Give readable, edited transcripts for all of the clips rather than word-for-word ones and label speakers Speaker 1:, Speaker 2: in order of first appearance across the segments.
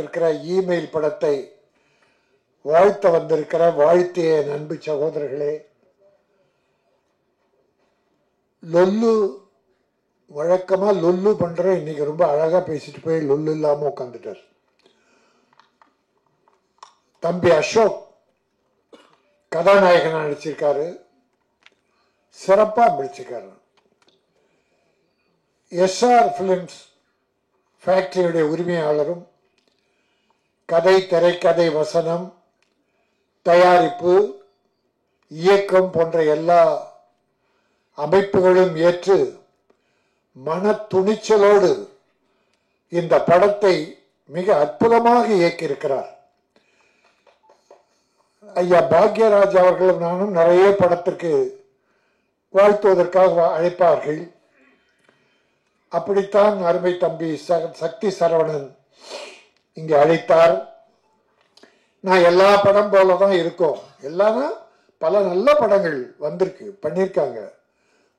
Speaker 1: பார்த்திருக்கிற email படத்தை வாழ்த்த வந்திருக்கிற வாழ்த்திய அன்பு சகோதரர்களே, லொல்லு வழக்கமா லொல்லு பண்ற இன்னைக்கு ரொம்ப அழகா பேசிட்டு போய் லொல்லு இல்லாம உட்காந்துட்டார். தம்பி அசோக் கதாநாயகனா நடிச்சிருக்காரு, சிறப்பா நடிச்சிருக்காரு. எஸ்ஆர் பிலிம்ஸ் ஃபேக்டரியுடைய உரிமையாளரும் கதை, திரைக்கதை, வசனம், தயாரிப்பு, இயக்கம் போன்ற எல்லா அமைப்புகளும் ஏற்று மன துணிச்சலோடு இந்த படத்தை மிக அற்புதமாக இயக்கியிருக்கிறார். ஐயா பாக்யராஜ் அவர்களும் நானும் நிறைய படத்திற்கு வாழ்த்துவதற்காக அழைப்பார்கள். அப்படித்தான் அருமை தம்பி சக்தி சரவணன் இங்கே அழைத்தார். நான் எல்லா படம் போலதான் இருக்கோம். எல்லாமே பல நல்ல படங்கள் வந்திருக்கு, பண்ணியிருக்காங்க.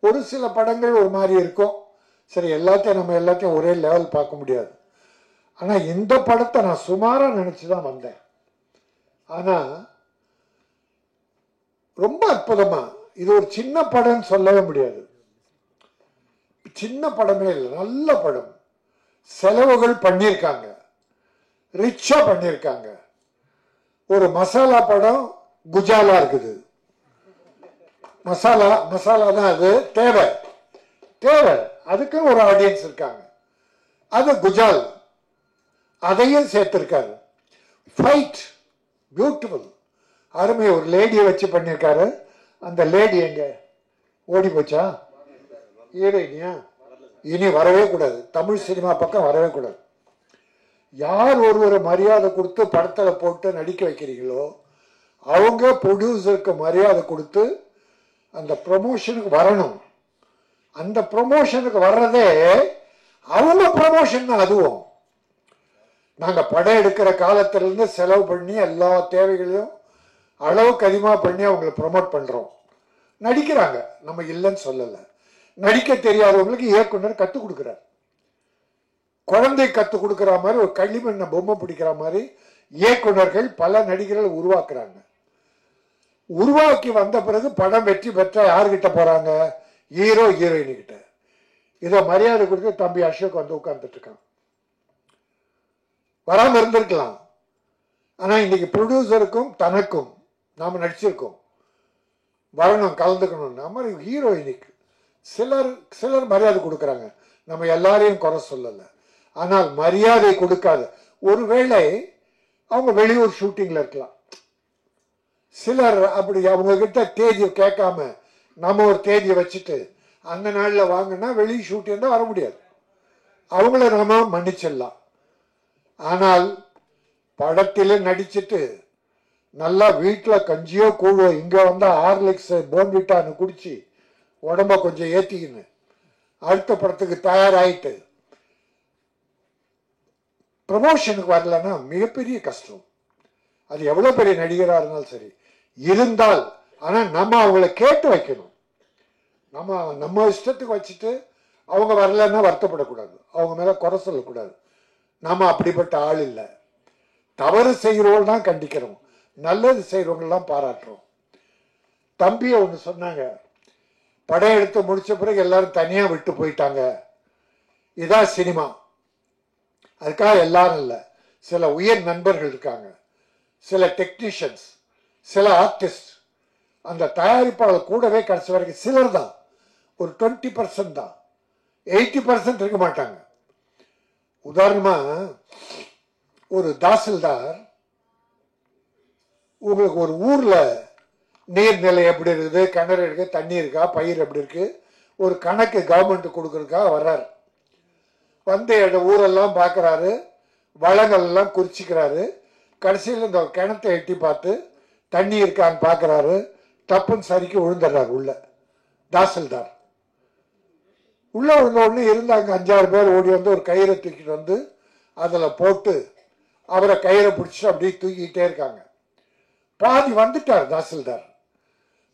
Speaker 1: ஒரு சில படங்கள் ஒரு மாதிரி இருக்கும். சரி, நம்ம எல்லாத்தையும் ஒரே லெவல் பார்க்க முடியாது. ஆனால் இந்த படத்தை நான் சுமாராக நினச்சி தான் வந்தேன். ஆனால் ரொம்ப அற்புதமா, இது ஒரு சின்ன படம்னு சொல்லவே முடியாது. சின்ன படமே இல்லை, நல்ல படம். செலவுகள் பண்ணியிருக்காங்க, ரிச்சா பண்ணியிருக்காங்க. ஒரு மசாலா படம் குஜாலா இருக்குது. மசாலா தான் அது தேவை. அதுக்கு ஒரு ஆடியன்ஸ் இருக்காங்க. அது குஜால், அதையும் சேர்த்திருக்காரு. ஃபைட் பியூட்டிஃபுல், அருமை. ஒரு லேடியை வச்சு பண்ணியிருக்காரு. அந்த லேடி எங்க ஓடி போச்சா? ஹீரோயினியா? இனி வரவே கூடாது, தமிழ் சினிமா பக்கம் வரவே கூடாது. யார் ஒருவரை மரியாதை கொடுத்து படத்தில் போட்டு நடிக்க வைக்கிறீங்களோ அவங்க ப்ரொடியூசருக்கு மரியாதை கொடுத்து அந்த ப்ரொமோஷனுக்கு வரணும். அந்த ப்ரொமோஷனுக்கு வர்றதே அவங்க ப்ரொமோஷன் தான். அதுவும் நாங்கள் படம் எடுக்கிற காலத்திலிருந்து செலவு பண்ணி எல்லா தேவைகளையும் அளவுக்கு அதிகமாக பண்ணி அவங்களை ப்ரொமோட் பண்ணுறோம். நடிக்கிறாங்க, நம்ம இல்லைன்னு சொல்லலை. நடிக்க தெரியாதவங்களுக்கு இயக்குனர் கற்றுக் கொடுக்குறார். குழந்தை கற்றுக் கொடுக்குற மாதிரி, ஒரு களிமண்ணை பொம்மை பிடிக்கிற மாதிரி இயக்குனர்கள் பல நடிகர்கள் உருவாக்குறாங்க. உருவாக்கி வந்த பிறகு படம் வெற்றி பெற்ற யாருக்கிட்ட போறாங்க? ஹீரோ ஹீரோயின் கிட்ட. இதை மரியாதை கொடுத்து தம்பி அசோக் வந்து உட்கார்ந்துட்டு இருக்கான். வராம இருந்திருக்கலாம். ஆனா இன்னைக்கு ப்ரொடியூசருக்கும் தனக்கும் நாம நடிச்சிருக்கோம், வரணும், கலந்துக்கணும். நம்ம ஹீரோயினுக்கு சிலர் மரியாதை கொடுக்குறாங்க. நம்ம எல்லாரையும் குறை சொல்லலை. ஆனால் மரியாதை கொடுக்காத, ஒருவேளை அவங்க வெளியூர் ஷூட்டிங்ல இருக்கலாம். சிலர் அப்படி அவங்க கிட்ட தேதியை கேட்காம நம்ம ஒரு தேதியை வச்சுட்டு அந்த நாளில் வாங்கினா வெளி ஷூட்டிங் தான் வர முடியாது. அவங்கள நாம மன்னிச்சிடலாம். ஆனால் படத்தில் நடிச்சுட்டு நல்லா வீட்டில் கஞ்சியோ கூழோ, இங்கே வந்தால் ஹார்லிக்ஸ் போன்விட்டான்னு குடிச்சு உடம்ப கொஞ்சம் ஏற்றிக்கின்னு அடுத்த படத்துக்கு தயாராகிட்டு ப்ரமோஷனுக்கு வரலன்னா மிகப்பெரிய கஷ்டம். அது எவ்வளோ பெரிய நடிகராக இருந்தாலும் சரி இருந்தால். ஆனால் நம்ம அவங்கள கேட்டு வைக்கணும். நம்ம இஷ்டத்துக்கு வச்சுட்டு அவங்க வரலன்னா வருத்தப்படக்கூடாது, அவங்க மேலே குறை சொல்லக்கூடாது. நம்ம அப்படிப்பட்ட ஆள் இல்லை. தவறு செய்கிறவங்க தான் கண்டிக்கிறோம், நல்லது செய்கிறவங்கெல்லாம் பாராட்டுறோம். தம்பியை ஒன்று சொன்னாங்க, படம் எடுத்து முடிச்ச பிறகு எல்லாரும் தனியாக விட்டு போயிட்டாங்க, இதான் சினிமா. அதுக்காக எல்லாரும் இல்லை, சில உயர் நண்பர்கள் இருக்காங்க, சில டெக்னீஷியன்ஸ், சில ஆர்டிஸ்ட், அந்த தயாரிப்பாளர் கூடவே கடைசி வரைக்கும் சிலர் தான், ஒரு 20% தான், 80% இருக்க மாட்டாங்க. உதாரணமா ஒரு தாசில்தார் உங்களுக்கு ஒரு ஊர்ல நீர்நிலை எப்படி இருக்குது, கிணறு இருக்கு, தண்ணி இருக்கா, பயிர் எப்படி இருக்கு, ஒரு கணக்கு கவர்மெண்ட் கொடுக்கறதுக்காக வர்றாரு. வந்து ஊரெல்லாம் பார்க்குறாரு, வளங்கள் எல்லாம் குறிச்சிக்கிறாரு. கடைசியில் இந்த கிணத்தை எட்டி பார்த்து தண்ணி இருக்கான்னு பார்க்குறாரு. தப்புன்னு சரிக்கு விழுந்துடுறாரு உள்ள. தாசில்தார் உள்ள விழுந்த உடனே இருந்தாங்க 5-6 பேர் ஓடி வந்து ஒரு கயிறை தூக்கிட்டு வந்து அதில் போட்டு அவரை கயிறை பிடிச்சிட்டு அப்படியே தூக்கிக்கிட்டே இருக்காங்க. பாதி வந்துட்டார் தாசில்தார்.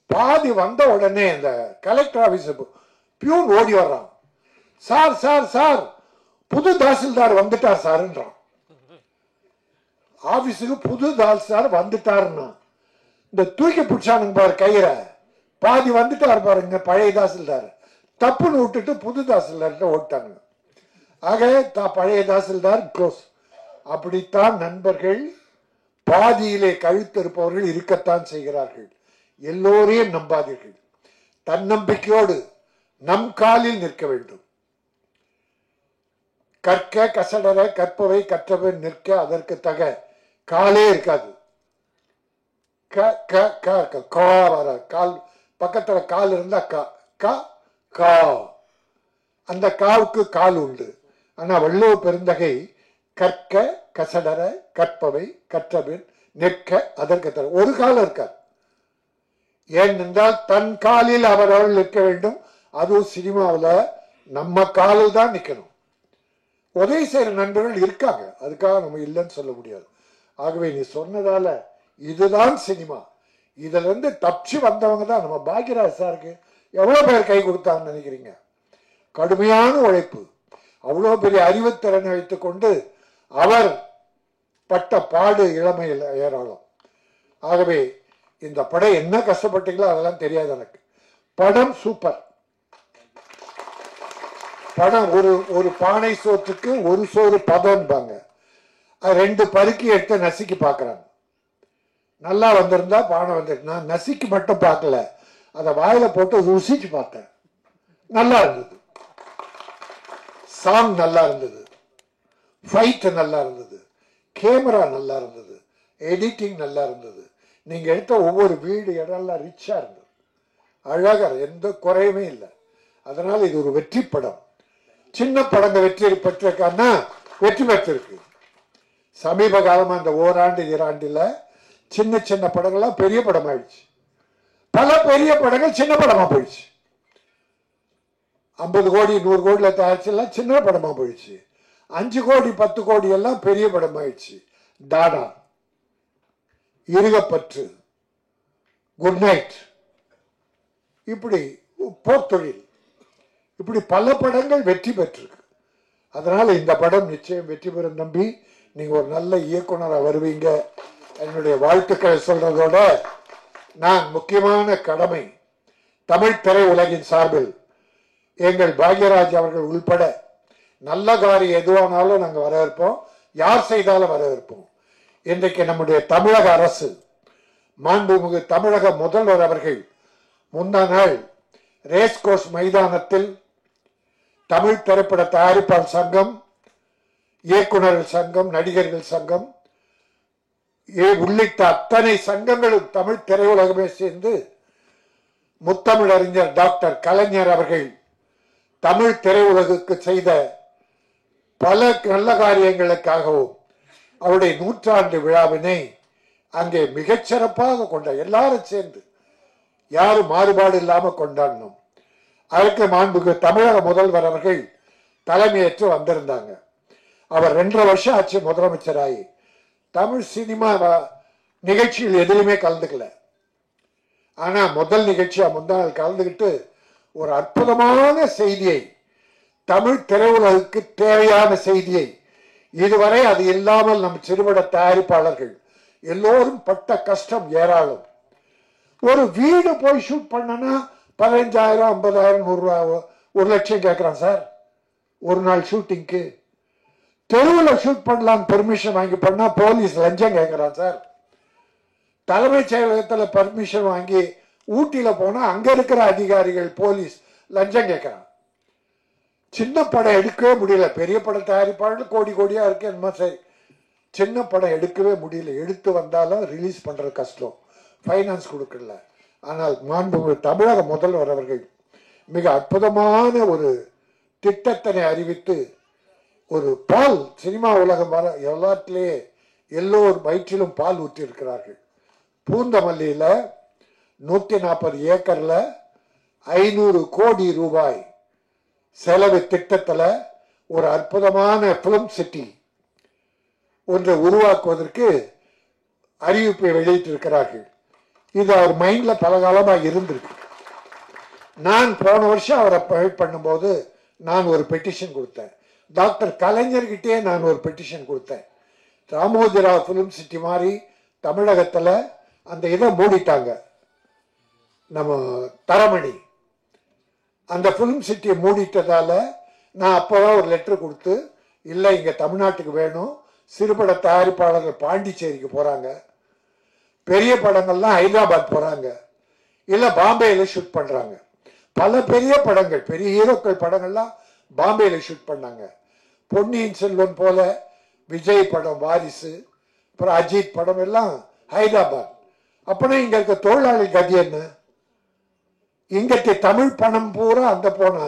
Speaker 1: பாதி வந்த உடனே இந்த கலெக்டர் ஆஃபீஸ் பியூன் ஓடி வர்றான். சார் சார் சார், புது தாசில்தார் வந்துட்டார் சார்ன்றான். ஆபீஸுக்கு புது தாசில்தார் வந்துட்டாருன்னா இந்த தூக்கி பிடிச்சானுங்க பாரு கயிறை, பாதி வந்துட்டாரு பாருங்க பழைய தாசில்தார், தப்புன்னு விட்டுட்டு புது தாசில்தார்கிட்ட ஓட்டானுங்க. ஆக பழைய தாசில்தார் க்ளோஸ். அப்படித்தான் நண்பர்கள் பாதியிலே கழுத்திருப்பவர்கள் இருக்கத்தான் செய்கிறார்கள். எல்லோரையும் நம்பாதீர்கள். தன்னம்பிக்கையோடு நம் காலில் நிற்க வேண்டும். கற்க கசடர கற்பவை கற்றவன் நிற்க அதற்கு தக காலே இருக்காது. கால் பக்கத்துல கால் இருந்தா கா, அந்த காவுக்கு கால் உண்டு. ஆனா வள்ளுவ பெருந்தகை கற்க கசடர கற்பவை கற்றபின் நிற்க அதற்கு தர ஒரு காலம் இருக்காது. ஏனென்றால் தன் காலில் அவர்கள் நிற்க வேண்டும். அதுவும் சினிமாவில் நம்ம காலில் தான் நிற்கணும். உதவி செய்யற நண்பர்கள் இருக்காங்க, அதுக்காக நம்ம இல்லைன்னு சொல்ல முடியாது. ஆகவே நீ சொன்னதால இதுதான் சினிமா. இதுல இருந்து தப்பிச்சு வந்தவங்க தான் நம்ம பாக்யராஜ் சாருக்கு எவ்வளவு பேர் கை கொடுத்தாங்கன்னு நினைக்கிறீங்க? கடுமையான உழைப்பு, அவ்வளவு பெரிய அறிவுத்திறனை வைத்துக் கொண்டு அவர் பட்ட பாடு இளமையில் ஏராளம். ஆகவே இந்த படம் என்ன கஷ்டப்பட்டீங்களோ அதெல்லாம் தெரியாது எனக்கு. படம் சூப்பர். படம் ஒரு பானை சோற்றுக்கு ஒரு சோறு பதம்பாங்க. ரெண்டு பருக்கி எடுத்து நசுக்கி பார்க்கறாங்க. நல்லா வந்திருந்தா பானை வந்துருக்கு. நான் நசுக்கி மட்டும் பார்க்கல, அதை வாயில போட்டு ருசிச்சு பார்த்தேன். நல்லா இருந்தது. சாங் நல்லா இருந்தது, ஃபைட் நல்லா இருந்தது, கேமரா நல்லா இருந்தது, எடிட்டிங் நல்லா இருந்தது. நீங்க எடுத்த ஒவ்வொரு வீடு இடம்லாம் ரிச்சா இருந்தது, அழகா, எந்த குறையுமே இல்லை. அதனால இது ஒரு வெற்றி படம். சின்ன படங்கள் வெற்றி பெற்றிருக்கான்னா வெற்றி பெற்றிருக்கு. சமீப காலமா இந்த ஓராண்டு ஈராண்டுல சின்ன சின்ன படங்கள்லாம் பெரிய படம் ஆயிடுச்சு. பல பெரிய படங்கள் சின்ன படமா போயிடுச்சு. 50 கோடி 100 கோடியில தயாரிச்செல்லாம் சின்ன படமா போயிடுச்சு. 5 கோடி 10 கோடி எல்லாம் பெரிய படம் ஆயிடுச்சு. டாடா, இருகப்பற்று, குட் நைட், இப்படி போர்த்தொழில், இப்படி பல படங்கள் வெற்றி பெற்றிருக்கு. அதனால இந்த படம் நிச்சயம் வெற்றி பெறும் நம்பி நீங்க ஒரு நல்ல இயக்குனராக வருவீங்க. என்னுடைய வாழ்த்துக்களை சொல்றதோட நான் முக்கியமான கடமை தமிழ் திரை உலகின் சார்பில் எங்கள் பாக்யராஜ் அவர்கள் உள்பட நல்ல காரியம் எதுவானாலும் நாங்கள் வரவேற்போம். யார் செய்தாலும் வரவேற்போம். இன்றைக்கு நம்முடைய தமிழக அரசு மாண்புமிகு தமிழக முதல்வர் அவர்கள் முந்தா நாள் ரேஸ் கோர்ஸ் மைதானத்தில் தமிழ் திரைப்பட தயாரிப்பாளர் சங்கம், இயக்குநர்கள் சங்கம், நடிகர்கள் சங்கம் உள்ளிட்ட அத்தனை சங்கங்களும் தமிழ் திரையுலகமே சேர்ந்து முத்தமிழறிஞர் டாக்டர் கலைஞர் அவர்கள் தமிழ் திரையுலகுக்கு செய்த பல நல்ல காரியங்களுக்காகவும் அவருடைய 100ஆண்டு விழாவினை அங்கே மிகச்சிறப்பாக கொண்ட எல்லாரும் சேர்ந்து யாரும் மாறுபாடு இல்லாமல் கொண்டாடணும். அதற்கு மாண்புக்கு தமிழக முதல்வர் அவர்கள் தலைமையேற்று வந்திருந்தாங்க. அவர் 2.5 வருஷம் ஆச்சு முதலமைச்சராகி. தமிழ் சினிமா நிகழ்ச்சியில் எதிலுமே கலந்துக்கல. ஆனா முதல் நிகழ்ச்சியா முந்தாள் கலந்துகிட்டு ஒரு அற்புதமான செய்தியை, தமிழ் திரையுலகுக்கு தேவையான செய்தியை, இதுவரை அது இல்லாமல் நம் சிறுபட தயாரிப்பாளர்கள் எல்லோரும் பட்ட கஷ்டம் ஏராளம். ஒரு வீடு போய் ஷூட் பண்ணனா 15,000 50,000 100 1,00,000 கேட்கிறான் சார் ஒரு நாள் ஷூட்டிங்க்கு. தெருவில் ஷூட் பண்ணலாம் பெர்மிஷன் வாங்கி பண்ணா போலீஸ் லஞ்சம் கேட்கிறான் சார். தலைமைச் செயலகத்தில் பர்மிஷன் வாங்கி ஊட்டியில போனா அங்க இருக்கிற அதிகாரிகள் போலீஸ் லஞ்சம் கேட்கிறான். சின்ன படம் எடுக்கவே முடியல. பெரிய படம் தயாரிப்பாளர்கள் கோடி கோடியா இருக்கு என்னமோ சரி, சின்ன படம் எடுக்கவே முடியல. எடுத்து வந்தாலும் ரிலீஸ் பண்றது கஷ்டம், ஃபைனான்ஸ் கொடுக்கல. ஆனால் மாண்புமிகு தமிழக முதல்வர் அவர்கள் மிக அற்புதமான ஒரு திட்டத்தினை அறிவித்து ஒரு பால் சினிமா உலகம் வர எல்லாத்திலேயே எல்லோர் வயிற்றிலும் பால் ஊற்றி இருக்கிறார்கள். பூந்தமல்லியில 140 ஏக்கர்ல 500 கோடி ரூபாய் செலவு திட்டத்தில் ஒரு அற்புதமான பிலிம் சிட்டி ஒன்றை உருவாக்குவதற்கு அறிவிப்பை வெளியிட்டிருக்கிறார்கள். இது அவர் மைண்ட்ல பல காலமாக இருந்திருக்கு. நான் போன வருஷம் அவரை ப்ரொவைட் பண்ணும்போது நான் ஒரு பெட்டிஷன் கொடுத்தேன். டாக்டர் கலைஞர்கிட்டே நான் ஒரு பெட்டிஷன் கொடுத்தேன். ராமோஜிராவ் ஃபிலிம் சிட்டி மாதிரி தமிழகத்தில் அந்த இதை மூடிட்டாங்க. நம்ம தரமணி அந்த ஃபிலிம் சிட்டியை மூடிட்டதால நான் அப்போதான் ஒரு லெட்டர் கொடுத்து, இல்லை இங்கே தமிழ்நாட்டுக்கு வேணும், சிறுபட தயாரிப்பாளர்கள் பாண்டிச்சேரிக்கு போகிறாங்க, பெரிய படங்கள்லாம் ஹைதராபாத் போகிறாங்க, இல்லை பாம்பேயில் ஷூட் பண்ணுறாங்க. பல பெரிய படங்கள், பெரிய ஹீரோக்கள் படங்கள்லாம் பாம்பேயில் ஷூட் பண்ணாங்க. பொன்னியின் செல்வன் போல விஜய் படம் வாரிசு, அப்புறம் அஜித் படம் எல்லாம் ஹைதராபாத். அப்படின்னா இங்கே இருக்க தொழிலாளி கதி என்ன? இங்கத்தி தமிழ் பணம் பூரா அந்த போனா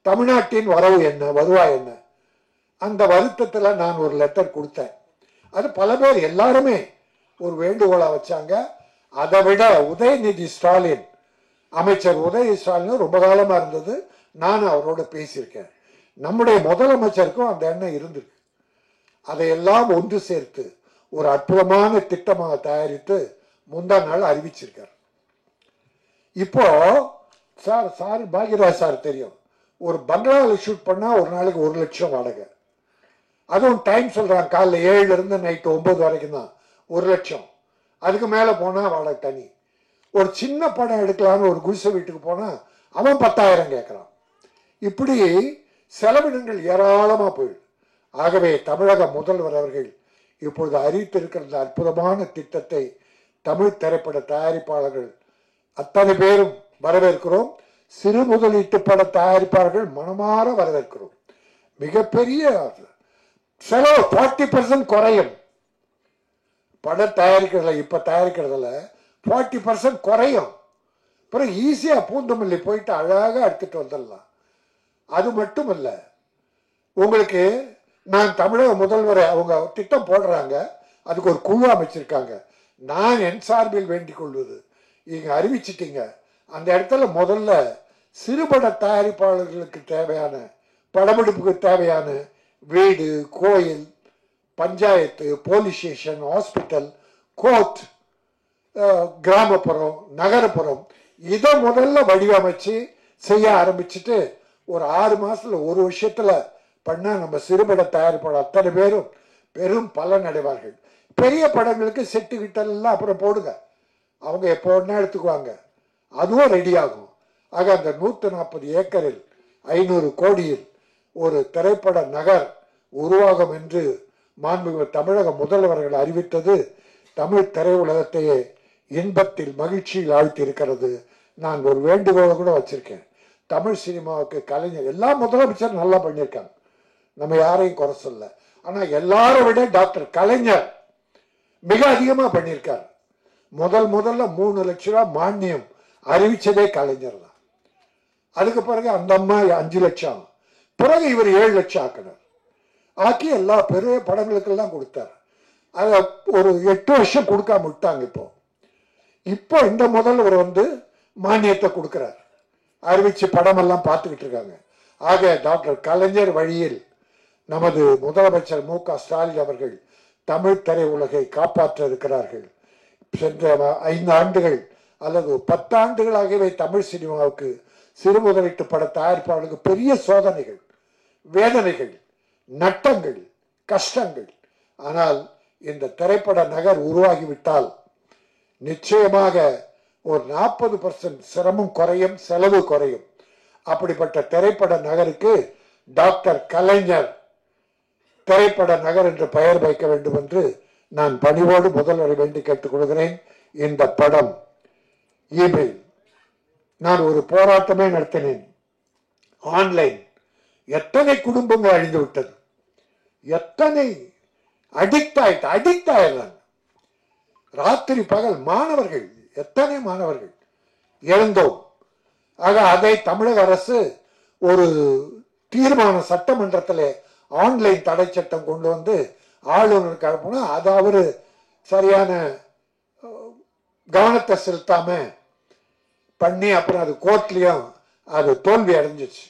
Speaker 1: தமிழ்நாட்டின் வரவு என்ன, வருவாய் என்ன? அந்த வருத்தத்தில் நான் ஒரு லெட்டர் கொடுத்தேன். அது பல பேர் எல்லாருமே ஒரு வேண்டுகோளாக வச்சாங்க. அதை விட உதயநிதி ஸ்டாலின், அமைச்சர் உதயநிதி ஸ்டாலின் ரொம்ப காலமாக இருந்தது, நான் அவரோட பேசியிருக்கேன். நம்முடைய முதலமைச்சருக்கும் அந்த எண்ணம் இருந்திருக்கு. அதையெல்லாம் ஒன்று சேர்த்து ஒரு அற்புதமான திட்டமாக தயாரித்து முந்தா நாள் அறிவிச்சிருக்கார். இப்போ சார் பாக்யராஜ் சார் தெரியும், ஒரு பங்களாவில் ஷூட் பண்ணால் ஒரு நாளைக்கு 1 லட்சம் வாடகை. அதுவும் டைம் சொல்கிறாங்க, காலைல 7 நைட்டு 9 வரைக்கும் தான் 1 லட்சம். அதுக்கு மேலே போனால் வாடகை தனி. ஒரு சின்ன படம் எடுக்கலான்னு ஒரு குடிசை வீட்டுக்கு போனால் அவன் 10,000 கேட்குறான். இப்படி செலவினங்கள் ஏராளமாக போயிடும். ஆகவே தமிழக முதல்வர் அவர்கள் இப்பொழுது அறிவித்திருக்கிற இந்த அற்புதமான திட்டத்தை தமிழ் திரைப்பட தயாரிப்பாளர்கள் அத்தனை பேரும் வரவேற்கிறோம். சிறு முதலீட்டு பட தயாரிப்பாளர்கள் மனமாற வரவேற்கிறோம். மிகப்பெரிய செலவு 40% குறையும். படம் தயாரிக்கிறதுல இப்ப தயாரிக்கிறதுல 40% குறையும். அப்புறம் ஈஸியா பூந்தமல்லி போயிட்டு அழகாக எடுத்துட்டு வந்துடலாம். அது மட்டும் இல்ல, உங்களுக்கு நான் தமிழக முதல்வரை அவங்க திட்டம் போடுறாங்க, அதுக்கு ஒரு குழு அமைச்சிருக்காங்க. நான் என் சார்பில் வேண்டிக் கொள்வது, இங்க அறிவிச்சிட்டீங்க, அந்த இடத்துல முதல்ல சிறுபட தயாரிப்பாளர்களுக்கு தேவையான படமெடுப்புக்கு தேவையான வீடு, கோயில், panchayat, police station, hospital, court, கிராமப்புறம், நகரப்புறம், இதை முதல்ல வடிவமைச்சு செய்ய ஆரம்பிச்சுட்டு ஒரு 6 மாசத்துல 1 வருஷத்துல பண்ணா நம்ம சிறுபட தயாரிப்பாளர் அத்தனை பேரும் பெரும் பலன் அடைவார்கள். பெரிய படங்களுக்கு செட்டு கிட்டெல்லாம் அப்புறம் போடுங்க, அவங்க எப்போ ஒன்னா எடுத்துக்குவாங்க, அதுவும் ரெடி ஆகும். ஆக அந்த 140 ஏக்கரில் 500 கோடியில் ஒரு திரைப்பட நகர் உருவாகும் என்று மாண்புமிகு தமிழக முதல்வர்கள் அறிவித்தது தமிழ் திரையுலகத்தையே இன்பத்தில் மகிழ்ச்சியில் ஆழ்த்தி இருக்கிறது. நான் ஒரு வேண்டுகோளை கூட வச்சிருக்கேன், தமிழ் சினிமாவுக்கு கலைஞர் எல்லா முதலமைச்சரும் நல்லா பண்ணியிருக்காங்க, நம்ம யாரையும் குறை சொல்ல. ஆனா எல்லாரை விட டாக்டர் கலைஞர் மிக அதிகமா பண்ணியிருக்கார். முதல்ல 3 லட்சம் ரூபாய் மானியம் அறிவிச்சதே கலைஞர் தான். அதுக்கு பிறகு அந்த அம்மா 5 லட்சம், பிறகு இவர் 7 லட்சம் ஆக்கினார். ஆக்கி எல்லா பெரிய படங்களுக்கெல்லாம் கொடுத்தார். அதை ஒரு 8 வருஷம் கொடுக்காம விட்டாங்க. இப்போ இந்த முதல்வர் மானியத்தை கொடுக்கிறார், அறிவிச்சு படமெல்லாம் பார்த்துக்கிட்டு இருக்காங்க. ஆக டாக்டர் கலைஞர் வழியில் நமது முதலமைச்சர் மு.க. ஸ்டாலின் அவர்கள் தமிழ் திரையுலகை காப்பாற்ற இருக்கிறார்கள். சென்ற 5 ஆண்டுகள் அல்லது 10 ஆண்டுகளாகவே தமிழ் சினிமாவுக்கு சிறு முதலீட்டு பட தயாரிப்பாளர்களுக்கு பெரிய சோதனைகள், வேதனைகள், நட்டங்கள், கஷ்டங்கள். ஆனால் இந்த திரைப்பட நகர் உருவாகிவிட்டால் நிச்சயமாக ஒரு 40% சிரமம் குறையும், செலவு குறையும். அப்படிப்பட்ட திரைப்பட நகருக்கு டாக்டர் கலைஞர் திரைப்பட நகர் என்று பெயர் வைக்க வேண்டும் என்று நான் பணிவோடு முதல்வரை வேண்டி கேட்டுக் கொள்கிறேன். இந்த படம் இமெயில் நான் ஒரு போராட்டமே நடத்தினேன். ஆன்லைன் எத்தனை குடும்பங்கள் அழிந்து விட்டது, எத்தனை அடிக்ட் ஆயிடுறாங்க. ராத்திரி பகல் மாணவர்கள், எத்தனை மாணவர்கள் இழந்தோம். ஆக அதை தமிழக அரசு ஒரு தீர்மான சட்டமன்றத்தில் ஆன்லைன் தடை சட்டம் கொண்டு வந்து ஆளுநருக்கு அனுப்பினா அது அவரு சரியான கவனத்தை செலுத்தாம பண்ணி அப்புறம் அது கோர்ட்லயும் அது தோல்வி அடைஞ்சிச்சு.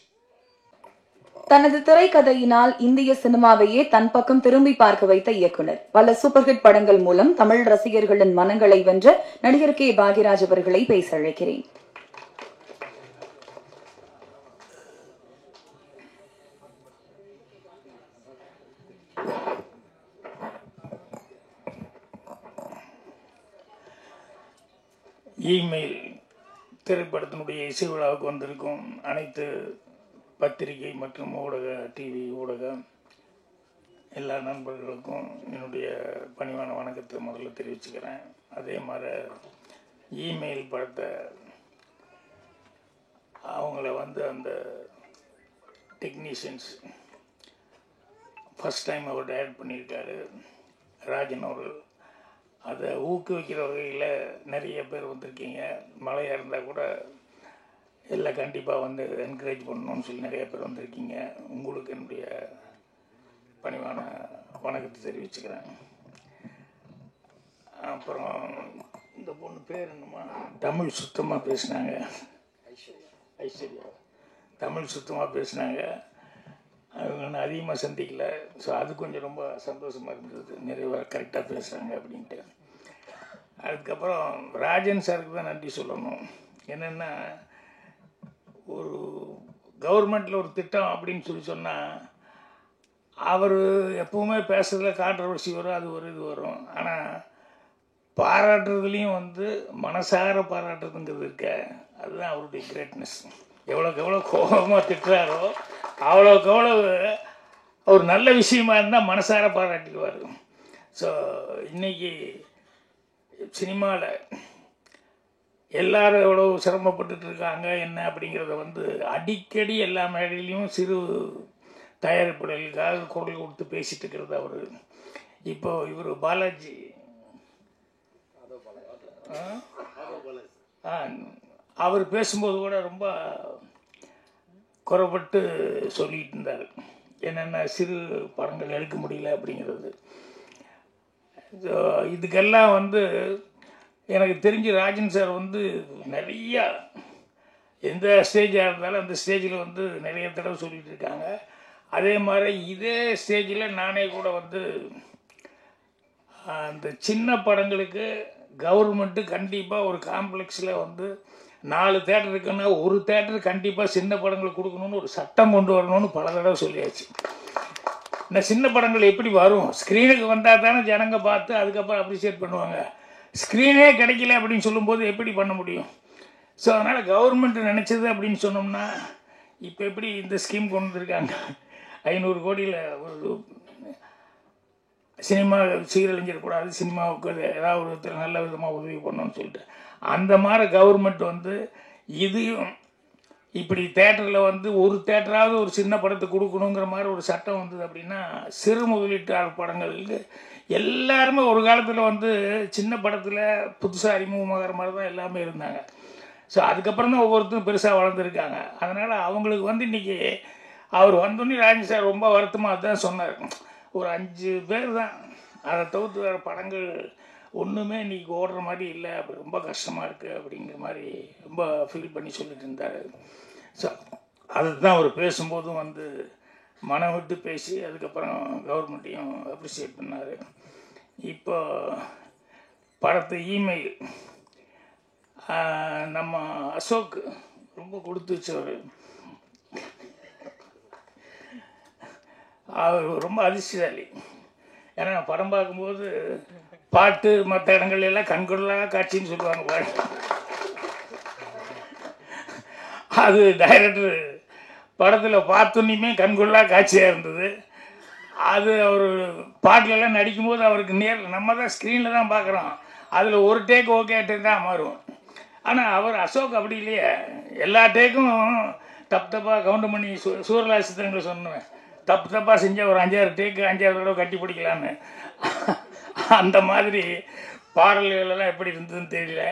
Speaker 2: தனது திரைக்கதையினால் இந்திய சினிமாவையே தன் பக்கம் திரும்பி பார்க்க வைத்த இயக்குனர், பல சூப்பர் ஹிட் படங்கள் மூலம் தமிழ் ரசிகர்களின் மனங்களை வென்ற நடிகர் கே. பாக்யராஜ் அவர்களை பேச அழைக்கிறேன்.
Speaker 3: இமெயில் திரைப்படத்தினுடைய இசை விழாவுக்கு வந்திருக்கும் அனைத்து பத்திரிகை மற்றும் டிவி ஊடகம் எல்லா நண்பர்களுக்கும் என்னுடைய பணிவான வணக்கத்தை முதல்ல தெரிவிச்சுக்கிறேன். அதே மாதிரி இமெயில் படத்தை அவங்கள அந்த டெக்னீஷியன்ஸ் ஃபஸ்ட் டைம் அவர் டைரக்ட் பண்ணியிருக்காரு ராஜன் அவர்கள். அதை ஊக்குவிக்கிற வகையில் நிறைய பேர் வந்திருக்கீங்க. மழையாக இருந்தால் கூட எல்லாம் கண்டிப்பாக என்கரேஜ் பண்ணணும்னு சொல்லி நிறைய பேர் வந்திருக்கீங்க. உங்களுக்கு என்னுடைய பணிவான வணக்கத்தை தெரிவிச்சுக்கிறேன். அப்புறம் இந்த பொண்ணு பேர் என்னமா, தமிழ் சுத்தமாக பேசினாங்க. ஐஸ்வர்யா தமிழ் சுத்தமாக பேசினாங்க. அவங்க நான் அதிகமாக சந்திக்கல. ஸோ அது கொஞ்சம் ரொம்ப சந்தோஷமாக இருந்தது, நிறைய கரெக்டாக பேசுகிறாங்க அப்படின்ட்டு. அதுக்கப்புறம் ராஜன் சாருக்கு தான் நன்றி சொல்லணும். என்னென்னா, ஒரு கவர்மெண்ட்டில் ஒரு திட்டம் அப்படின்னு சொல்லி சொன்னால் அவர் எப்பவுமே பேசுறதுல கான்ட்ரவர்சி வரும், அது ஒரு இது வரும். ஆனால் பாராட்டுறதுலேயும் மனசார பாராட்டுறதுங்கிறது இருக்க, அதுதான் அவருடைய கிரேட்னஸ். எவ்வளோக்கு எவ்வளோ கோபமாக திட்டுறாரோ அவ்வளோக்கு எவ்வளோ ஒரு நல்ல விஷயமா இருந்தால் மனசார பாராட்டிடுவார். ஸோ இன்றைக்கி சினிமாவில் எல்லாரும் எவ்வளோ சிரமப்பட்டுட்டு இருக்காங்க என்ன அப்படிங்கிறத அடிக்கடி எல்லா மேடையிலையும் சிறு தயாரிப்பாளர்களுக்காக குரல் கொடுத்து பேசிகிட்டு இருக்கிறது அவர். இப்போ இவர் பாலாஜி அவர் பேசும்போது கூட ரொம்ப குறைப்பட்டு சொல்லிகிட்டு இருந்தார். என்னென்ன சிறு படங்கள் எடுக்க முடியல அப்படிங்கிறது. இதுக்கெல்லாம் எனக்கு தெரிஞ்சு ராஜன் சார் நிறையா எந்த ஸ்டேஜாக இருந்தாலும் அந்த ஸ்டேஜில் நிறைய தடவை சொல்லிகிட்டு இருக்காங்க. அதே மாதிரி இதே ஸ்டேஜில் நானே கூட அந்த சின்ன படங்களுக்கு கவர்மெண்ட்டு கண்டிப்பாக ஒரு காம்ப்ளெக்ஸில் 4 தேட்டர் இருக்குன்னா ஒரு தேட்டர் கண்டிப்பாக சின்ன படங்கள் கொடுக்கணும்னு ஒரு சட்டம் கொண்டு வரணும்னு பல தடவை சொல்லியாச்சு. இந்த சின்ன படங்கள் எப்படி வரும்? ஸ்க்ரீனுக்கு வந்தால் தானே ஜனங்க பார்த்து அதுக்கப்புறம் அப்ரிஷியேட் பண்ணுவாங்க. ஸ்க்ரீனே கிடைக்கல அப்படின்னு சொல்லும்போது எப்படி பண்ண முடியும்? ஸோ அதனால் கவர்மெண்ட் நினச்சது அப்படின்னு சொன்னோம்னா, இப்போ எப்படி இந்த ஸ்கீம் கொண்டு வந்திருக்காங்க, 500 கோடியில் ஒரு சினிமா சீரழிஞ்சிடக்கூடாது, சினிமாவுக்கு ஏதாவது ஒரு நல்ல விதமாக உதவி பண்ணணும்னு சொல்லிட்டு அந்த மாதிரி கவர்மெண்ட் இதையும் இப்படி தேட்டரில் ஒரு தேட்டராவது ஒரு சின்ன படத்தை கொடுக்கணுங்கிற மாதிரி ஒரு சட்டம் வந்தது அப்படின்னா, சிறு முதலீட்டாளர் படங்களுக்கு எல்லாருமே ஒரு காலத்தில் சின்ன படத்தில் புதுசாக அறிமுகமாகிற மாதிரி தான் எல்லாமே இருந்தாங்க. ஸோ அதுக்கப்புறம் தான் ஒவ்வொருத்தரும் பெருசாக வளர்ந்துருக்காங்க. அதனால் அவங்களுக்கு இன்றைக்கி அவர் வந்தோடனே ராஜன் சார் ரொம்ப வருத்தமாக அதுதான் சொன்னார். ஒரு 5 பேர் தான், அதை தவிர்த்து வேறு படங்கள் ஒன்றுமே இன்றைக்கி ஓடுற மாதிரி இல்லை, அப்படி ரொம்ப கஷ்டமாக இருக்குது அப்படிங்கிற மாதிரி ரொம்ப ஃபீல் பண்ணி சொல்லிட்டு இருந்தார். ஸோ அதுதான் அவர் பேசும்போதும் மனம் விட்டு பேசி அதுக்கப்புறம் கவர்மெண்ட்டையும் அப்ரிஷியேட் பண்ணார். இப்போ படத்தை இமெயில் நம்ம அசோக் ரொம்ப கொடுத்து வச்சவர். அவர் ரொம்ப அதிர்ஷ்டசாலி. ஏன்னா படம் பார்க்கும்போது பாட்டு மற்ற இடங்கள்லாம் கண்கொள்ளாத காட்சின்னு சொல்லுவாங்க பாடு. அது டைரக்டர் படத்தில் பார்த்தோன்னையுமே கண்கொள்ளா காட்சியாக இருந்தது. அது அவர் பாட்டிலெல்லாம் நடிக்கும்போது அவருக்கு நம்ம தான் ஸ்க்ரீனில் தான் பார்க்குறோம், அதில் ஒரு டேக் ஓகே தான் மாறும். ஆனால் அவர் அசோக் அப்படி இல்லையே, எல்லா டேக்கும் தப்பாக கவுண்ட் பண்ணி சூரலாசித்திரங்களை சொன்னேன், தப்பாக செஞ்சால் ஒரு 5-6 டேக்கு 5-6 தடவை கட்டி பிடிக்கலான்னு. அந்த மாதிரி பாடல்களெல்லாம் எப்படி இருந்ததுன்னு தெரியல.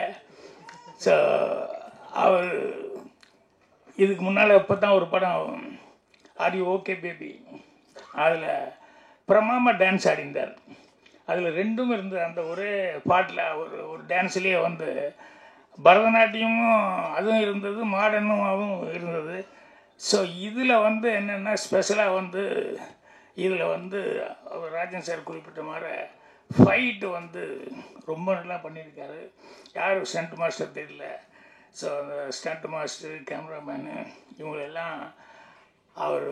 Speaker 3: ஸோ அவர் இதுக்கு முன்னால் இப்போ தான் ஒரு படம் ஆர் யூ ஓகே பேபி, அதில் பிரமாமா டான்ஸ் ஆடிந்தார். அதில் ரெண்டும் இருந்தது. அந்த ஒரே பாட்டில் ஒரு டான்ஸ்லேயே பரதநாட்டியமும் அதுவும் இருந்தது, மாடர்னும் அதுவும் இருந்தது. ஸோ இதில் என்னென்னா ஸ்பெஷலாக இதில் அவர் ராஜன் சார் குறிப்பிட்ட மாதிரி ஃபைட்டு ரொம்ப நல்லா பண்ணியிருக்காரு. யார் ஸ்டண்ட் மாஸ்டர் தெரியல. ஸோ அந்த ஸ்டண்ட் மாஸ்டர், கேமராமேனு இவங்களெல்லாம் அவர்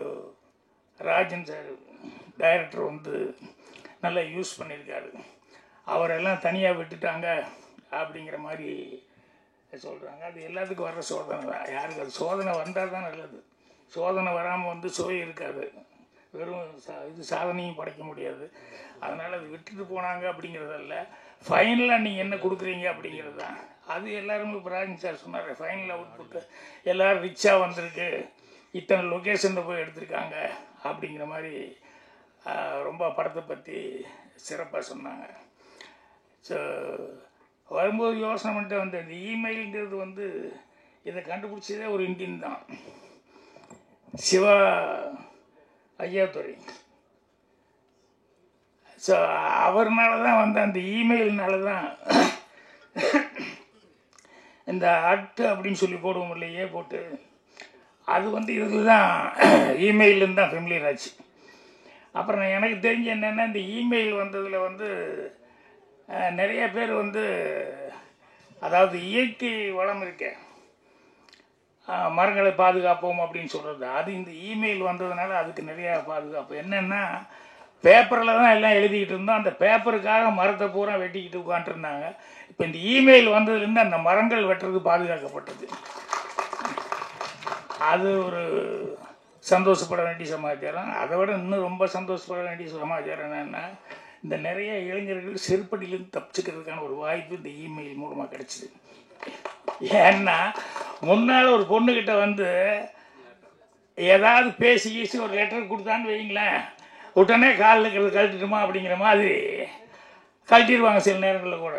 Speaker 3: ராஜன் சார் டைரக்டர் நல்லா யூஸ் பண்ணியிருக்காரு. அவரெல்லாம் தனியாக விட்டுட்டாங்க அப்படிங்கிற மாதிரி சொல்கிறாங்க. அது எல்லாத்துக்கும் வர்ற சோதனை தான். யாருக்கு அது சோதனை வந்தால் தான் நல்லது. சோதனை வராமல் வந்து சுவை இருக்காது, வெறும் இது சாதனையும் படைக்க முடியாது. அதனால் அது விட்டுட்டு போனாங்க அப்படிங்கிறதல்ல, ஃபைனலாக நீங்கள் என்ன கொடுக்குறீங்க அப்படிங்கிறது தான். அது எல்லாருமே இப்போ ராஜன் சார் சொன்னார், ஃபைனல் அவுட்புட்டு எல்லோரும் ரிச்சாக வந்திருக்கு, இத்தனை லொக்கேஷனில் போய் எடுத்திருக்காங்க அப்படிங்கிற மாதிரி ரொம்ப படத்தை பற்றி சிறப்பாக சொன்னாங்க. ஸோ வரும்போது யோசனை பண்ணிட்டு வந்து இந்த இமெயிலுங்கிறது வந்து இதை கண்டுபிடிச்சதே ஒரு இந்தியன் தான், சிவா ஐயாத்துறை. ஸோ அவர்னால தான் வந்து அந்த இமெயில்னால தான் இந்த அட்டு அப்படின்னு சொல்லி போடுவோம் இல்லையே போட்டு, அது வந்து இதுதான் இமெயிலுன்னு தான் ஃபெமிலியர் ஆச்சு. அப்புறம் எனக்கு தெரிஞ்சு என்னென்னா, இந்த இமெயில் வந்ததில் வந்து நிறைய பேர் வந்து, அதாவது இயற்கை வளம் இருக்க மரங்களை பாதுகாப்போம் அப்படின்னு சொல்கிறது, அது இந்த இமெயில் வந்ததுனால அதுக்கு நிறையா பாதுகாப்பு. என்னென்னா, பேப்பரில் தான் எல்லாம் எழுதிக்கிட்டு இருந்தோம், அந்த பேப்பருக்காக மரத்தை பூரா வெட்டிக்கிட்டு உட்காந்துருந்தாங்க. இப்போ இந்த இமெயில் வந்ததுலேருந்து அந்த மரங்கள் வெட்டுறது பாதுகாக்கப்பட்டது. அது ஒரு சந்தோஷப்பட வேண்டிய சமாச்சாரம். அதை விட இன்னும் ரொம்ப சந்தோஷப்பட வேண்டிய சமாச்சாரம் என்னென்னா, இந்த நிறைய இளைஞர்கள் செருப்படியிலேருந்து தப்பிச்சுக்கிறதுக்கான ஒரு வாய்ப்பு இந்த இமெயில் மூலமாக கிடச்சிது. ஏன்னா முன்னால் ஒரு பொண்ணுக்கிட்ட வந்து ஏதாவது பேசி ஒரு லெட்டர் கொடுத்தான்னு வைங்களேன், உடனே காலில் இருக்கிறது கழட்டிடுமா அப்படிங்கிற மாதிரி கழட்டிடுவாங்க சில நேரங்களில் கூட.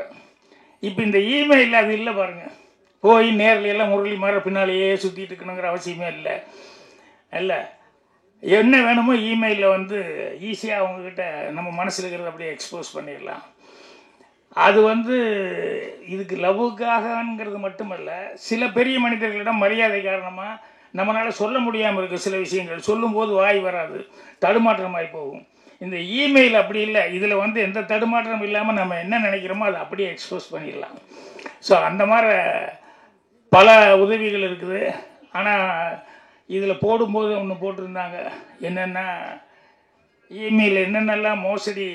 Speaker 3: இப்போ இந்த இமெயில் அது இல்லை பாருங்கள், போய் நேரில் எல்லாம் முரளி மாதிரி பின்னாலேயே சுற்றிட்டு இருக்கணுங்கிற அவசியமே இல்லை. இல்லை, என்ன வேணுமோ இமெயிலில் வந்து ஈஸியாக அவங்கக்கிட்ட நம்ம மனசில் இருக்கிறத அப்படியே எக்ஸ்போஸ் பண்ணிடலாம். அது வந்து இதுக்கு லவ்வுக்காகங்கிறது மட்டுமல்ல, சில பெரிய மனிதர்களிடம் மரியாதை காரணமாக நம்மளால் சொல்ல முடியாமல் இருக்குது. சில விஷயங்கள் சொல்லும்போது வாய் வராது, தடுமாற்றமாகி போகும். இந்த இமெயில் அப்படி இல்லை, இதில் வந்து எந்த தடுமாற்றம் இல்லாமல் நம்ம என்ன நினைக்கிறோமோ அதை அப்படியே எக்ஸ்போஸ் பண்ணிடலாம். ஸோ அந்த மாதிரி பல உதவிகள் இருக்குது. ஆனால் இதில் போடும்போது ஒன்று போட்டிருந்தாங்க, என்னென்னா இமெயில் என்னென்னலாம் மோசடி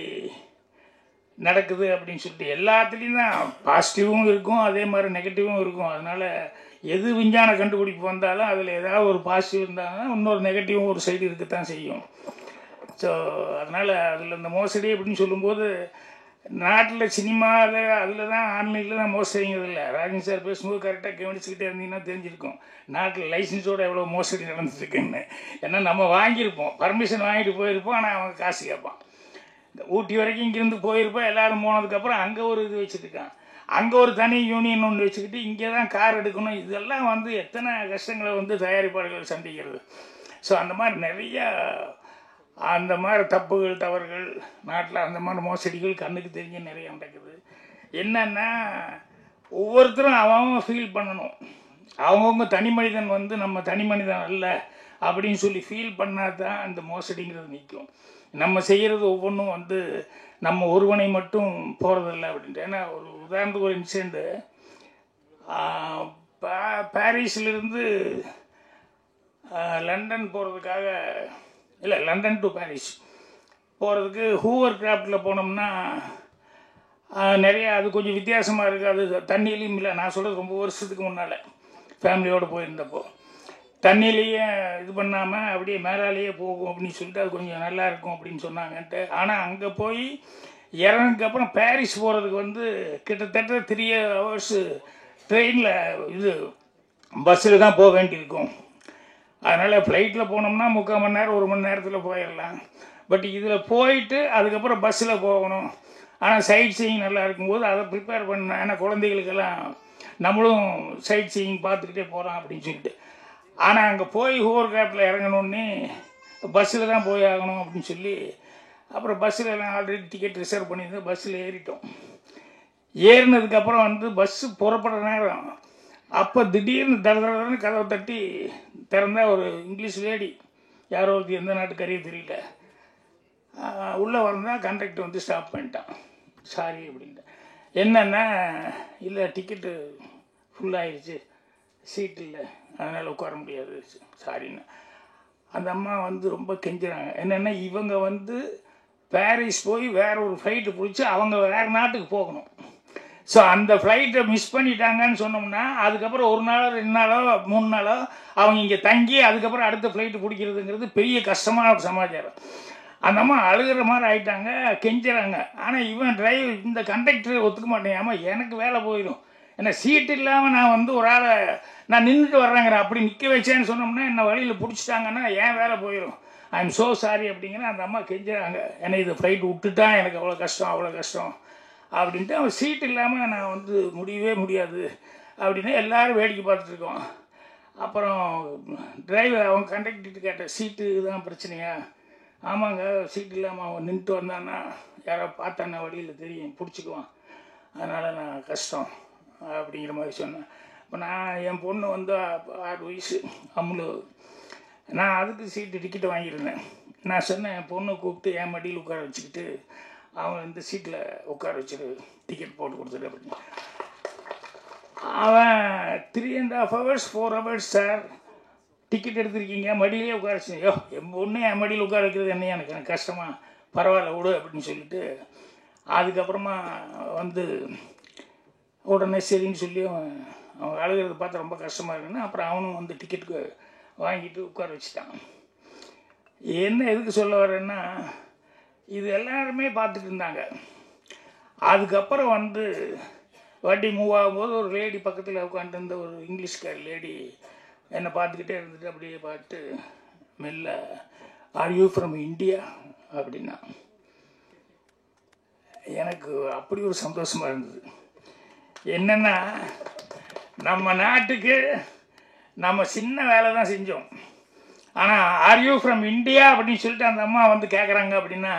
Speaker 3: நடக்குது அப்படின்னு சொல்லிட்டு. எல்லாத்துலேயும் தான் பாசிட்டிவும் இருக்கும், அதே மாதிரி நெகட்டிவும் இருக்கும். அதனால் எது விஞ்ஞான கண்டுபிடிப்பு வந்தாலும் அதில் ஏதாவது ஒரு பாசிட்டிவ் இருந்தாங்கன்னா இன்னொரு நெகட்டிவும் ஒரு சைடு இருக்கத்தான் செய்யும். ஸோ அதனால் அதில் இந்த மோசடி அப்படின்னு சொல்லும்போது, நாட்டில் சினிமாவில் அதில் தான் ஆன்லைனில் தான் மோசடிங்கிறது இல்லை. ராஜன் சார் பேசும்போது கரெக்டாக கவனிச்சுக்கிட்டே இருந்தீங்கன்னா தெரிஞ்சிருக்கும் நாட்டில் லைசன்ஸோடு எவ்வளோ மோசடி நடந்துட்டுருக்குன்னு. ஏன்னா நம்ம வாங்கியிருப்போம், பர்மிஷன் வாங்கிட்டு போயிருப்போம், ஆனால் அவங்க காசு கேட்பான். ஊட்டி வரைக்கும் இங்கேருந்து போயிருப்போம், எல்லோரும் போனதுக்கப்புறம் அங்கே ஒரு இது வச்சுருக்கான், அங்கே ஒரு தனி யூனியன் ஒன்று வச்சுக்கிட்டு இங்கே தான் கார் எடுக்கணும். இதெல்லாம் வந்து எத்தனை கஷ்டங்களை வந்து தயாரிப்பாளர்கள் சந்திக்கிறது. ஸோ அந்த மாதிரி நிறையா அந்த மாதிரி தப்புகள் தவறுகள் நாட்டில், அந்த மாதிரி மோசடிகள் கண்ணுக்கு தெரிஞ்சு நிறைய நடக்குது. என்னன்னா ஒவ்வொருத்தரும் அவங்க ஃபீல் பண்ணணும், அவங்கவுங்க தனி மனிதன் வந்து நம்ம தனி மனிதன் அல்ல அப்படின்னு சொல்லி ஃபீல் பண்ணால் தான் அந்த மோசடிங்கிறது நிற்கும். நம்ம செய்கிறது ஒவ்வொன்றும் வந்து நம்ம ஒருவனை மட்டும் போகிறதில்ல அப்படின்ட்டு. ஏன்னா ஒரு உதாரணத்துக்கு ஒரு இன்சிடெண்ட்டு, பாரிஸிலிருந்து லண்டன் போகிறதுக்காக, இல்லை லண்டன் டு பாரிஸ் போகிறதுக்கு ஹூவர் கிராஃப்டில் போனோம்னா நிறையா அது கொஞ்சம் வித்தியாசமாக இருக்குது. அது தண்ணியிலையும் இல்லை, நான் சொல்கிறது ரொம்ப வருஷத்துக்கு முன்னால் ஃபேமிலியோடு போயிருந்தப்போ, தண்ணியிலேயே இது பண்ணாமல் அப்படியே மேலாலேயே போகும் அப்படின்னு சொல்லிட்டு அது கொஞ்சம் நல்லா இருக்கும் அப்படின்னு சொன்னாங்கன்ட்டு. ஆனால் அங்கே போய் இறங்குக்கப்புறம் பாரிஸ் போகிறதுக்கு வந்து கிட்டத்தட்ட 3 hours ட்ரெயினில் இது பஸ்ஸில் தான் போக வேண்டியிருக்கும். அதனால் ஃப்ளைட்டில் போனோம்னா 3/4 மணி நேரம் 1 மணி நேரத்தில் போயிடலாம். பட் இதில் போயிட்டு அதுக்கப்புறம் பஸ்ஸில் போகணும். ஆனால் சைட் சீயிங் நல்லா இருக்கும்போது அதை ப்ரிப்பேர் பண்ணேன். ஏன்னா குழந்தைகளுக்கெல்லாம் நம்மளும் சைட் சீயிங் பார்த்துக்கிட்டே போகிறோம் அப்படின்னு சொல்லிட்டு. ஆனால் அங்கே போய் ஹோவர் கிராஃப்டில் இறங்கணுன்னே பஸ்ஸில் தான் போய் ஆகணும் அப்படின்னு சொல்லி, அப்புறம் பஸ்ஸில் எல்லாம் ஆல்ரெடி டிக்கெட் ரிசர்வ் பண்ணியிருந்தேன், பஸ்ஸில் ஏறிட்டோம். ஏறினதுக்கப்புறம் வந்து பஸ்ஸு புறப்படுற நேரம், அப்போ திடீர்னு தடன்னு கதவை தட்டி திறந்தால் ஒரு இங்கிலீஷ் லேடி, யாரோ ஒருத்தி, எந்த நாட்டுக்காரியே தெரியல, உள்ளே வந்தால் கண்டக்டர் வந்து ஸ்டாப் பண்ணிட்டான். சாரி அப்படின்ட்டு. என்னென்னா, இல்லை டிக்கெட்டு ஃபுல்லாகிடுச்சு, சீட் இல்லை, அதனால் உட்கார முடியாது, சாரின்னு. அந்த அம்மா வந்து ரொம்ப கெஞ்சுறாங்க. என்னென்னா இவங்க வந்து பாரிஸ் போய் வேற ஒரு ஃப்ளைட்டு பிடிச்சி அவங்க வேறு நாட்டுக்கு போகணும். ஸோ அந்த ஃப்ளைட்டை மிஸ் பண்ணிட்டாங்கன்னு சொன்னோம்னா அதுக்கப்புறம் 1 நாளோ 2 நாளோ 3 நாளோ அவங்க இங்கே தங்கி அதுக்கப்புறம் அடுத்த ஃப்ளைட்டு பிடிக்கிறதுங்கிறது பெரிய கஷ்டமான ஒரு சமாச்சாரம். அந்த அம்மா அழுகிற மாதிரி ஆகிட்டாங்க, கெஞ்சுறாங்க. ஆனால் இவன் இந்த கண்டக்டர் ஒத்துக்க மாட்டேன், எனக்கு வேலை போயிடும், ஏன்னா சீட்டு இல்லாமல் நான் வந்து ஒரு ஆளை நான் நின்றுட்டு வர்றேங்கிறேன், அப்படி நிற்க வச்சேன்னு சொன்னோம்னா என்னை வழியில் பிடிச்சிட்டாங்கன்னா என் வேலை போயிடும், ஐ எம் ஸோ சாரி அப்படிங்கிற அந்த அம்மா கெஞ்சுறாங்க. ஏன்னா இது ஃப்ளைட் விட்டுட்டா எனக்கு அவ்வளோ கஷ்டம் அப்படின்ட்டு. அவன் சீட் இல்லாமல் நான் வந்து முடியவே முடியாது அப்படின்னு எல்லாரும் வேடிக்கை பார்த்துட்ருக்கோம். அப்புறம் டிரைவர் அவன் கண்டக்டர்கிட்ட கேட்ட, சீட்டு தான் பிரச்சனையா? ஆமாங்க, சீட் இல்லாமல் அவன் நின்றுட்டு வந்தான்னா யாரோ பார்த்தான்னா வழியில் தெரியும், பிடிச்சிக்குவான், அதனால் நான் கஷ்டம் அப்படிங்கிற மாதிரி சொன்னேன். இப்போ நான் என் பொண்ணு வந்து 6 வயசு அம்முலு, நான் அதுக்கு சீட்டு டிக்கெட்டு வாங்கியிருந்தேன். நான் சொன்னேன், என் பொண்ணை கூப்பிட்டு என் மடியில் உட்கார வச்சுக்கிட்டு அவன் இந்த சீட்டில் உட்கார வச்சுட்டு டிக்கெட் போட்டு கொடுத்துட்டு அப்படின்னு. அவன் 3.5 hours 4 hours சார் டிக்கெட் எடுத்திருக்கீங்க, மடியிலே உட்கார வச்சு, என் பொண்ணு என் மடியில் உட்கார வைக்கிறது என்ன எனக்கு கஷ்டமா, பரவாயில்ல விடு அப்படின்னு சொல்லிட்டு அதுக்கப்புறமா வந்து உடனே சரின்னு சொல்லி அவன் அழுகிறத பார்த்து ரொம்ப கஷ்டமாக இருக்குன்னு அப்புறம் அவனும் வந்து டிக்கெட்டுக்கு வாங்கிட்டு உட்கார வச்சுட்டான். என்ன எதுக்கு சொல்ல வரேன்னா, இது எல்லாருமே பார்த்துட்டு இருந்தாங்க. அதுக்கப்புறம் வந்து வண்டி மூவ் ஆகும்போது ஒரு லேடி பக்கத்தில் உட்காந்துருந்த ஒரு இங்கிலீஷ்கார லேடி என்னை பார்த்துக்கிட்டே இருந்துட்டு அப்படியே பார்த்து மெல்ல, ஆர் யூ ஃப்ரம் இந்தியா அப்படின்னா. எனக்கு அப்படி ஒரு சந்தோஷமாக இருந்தது. என்னென்னா, நம்ம நாட்டுக்கு நம்ம சின்ன வேலை தான் செஞ்சோம், ஆனால் ஆர் யூ ஃப்ரம் இந்தியா அப்படின்னு சொல்லிட்டு அந்த அம்மா வந்து கேட்குறாங்க அப்படின்னா,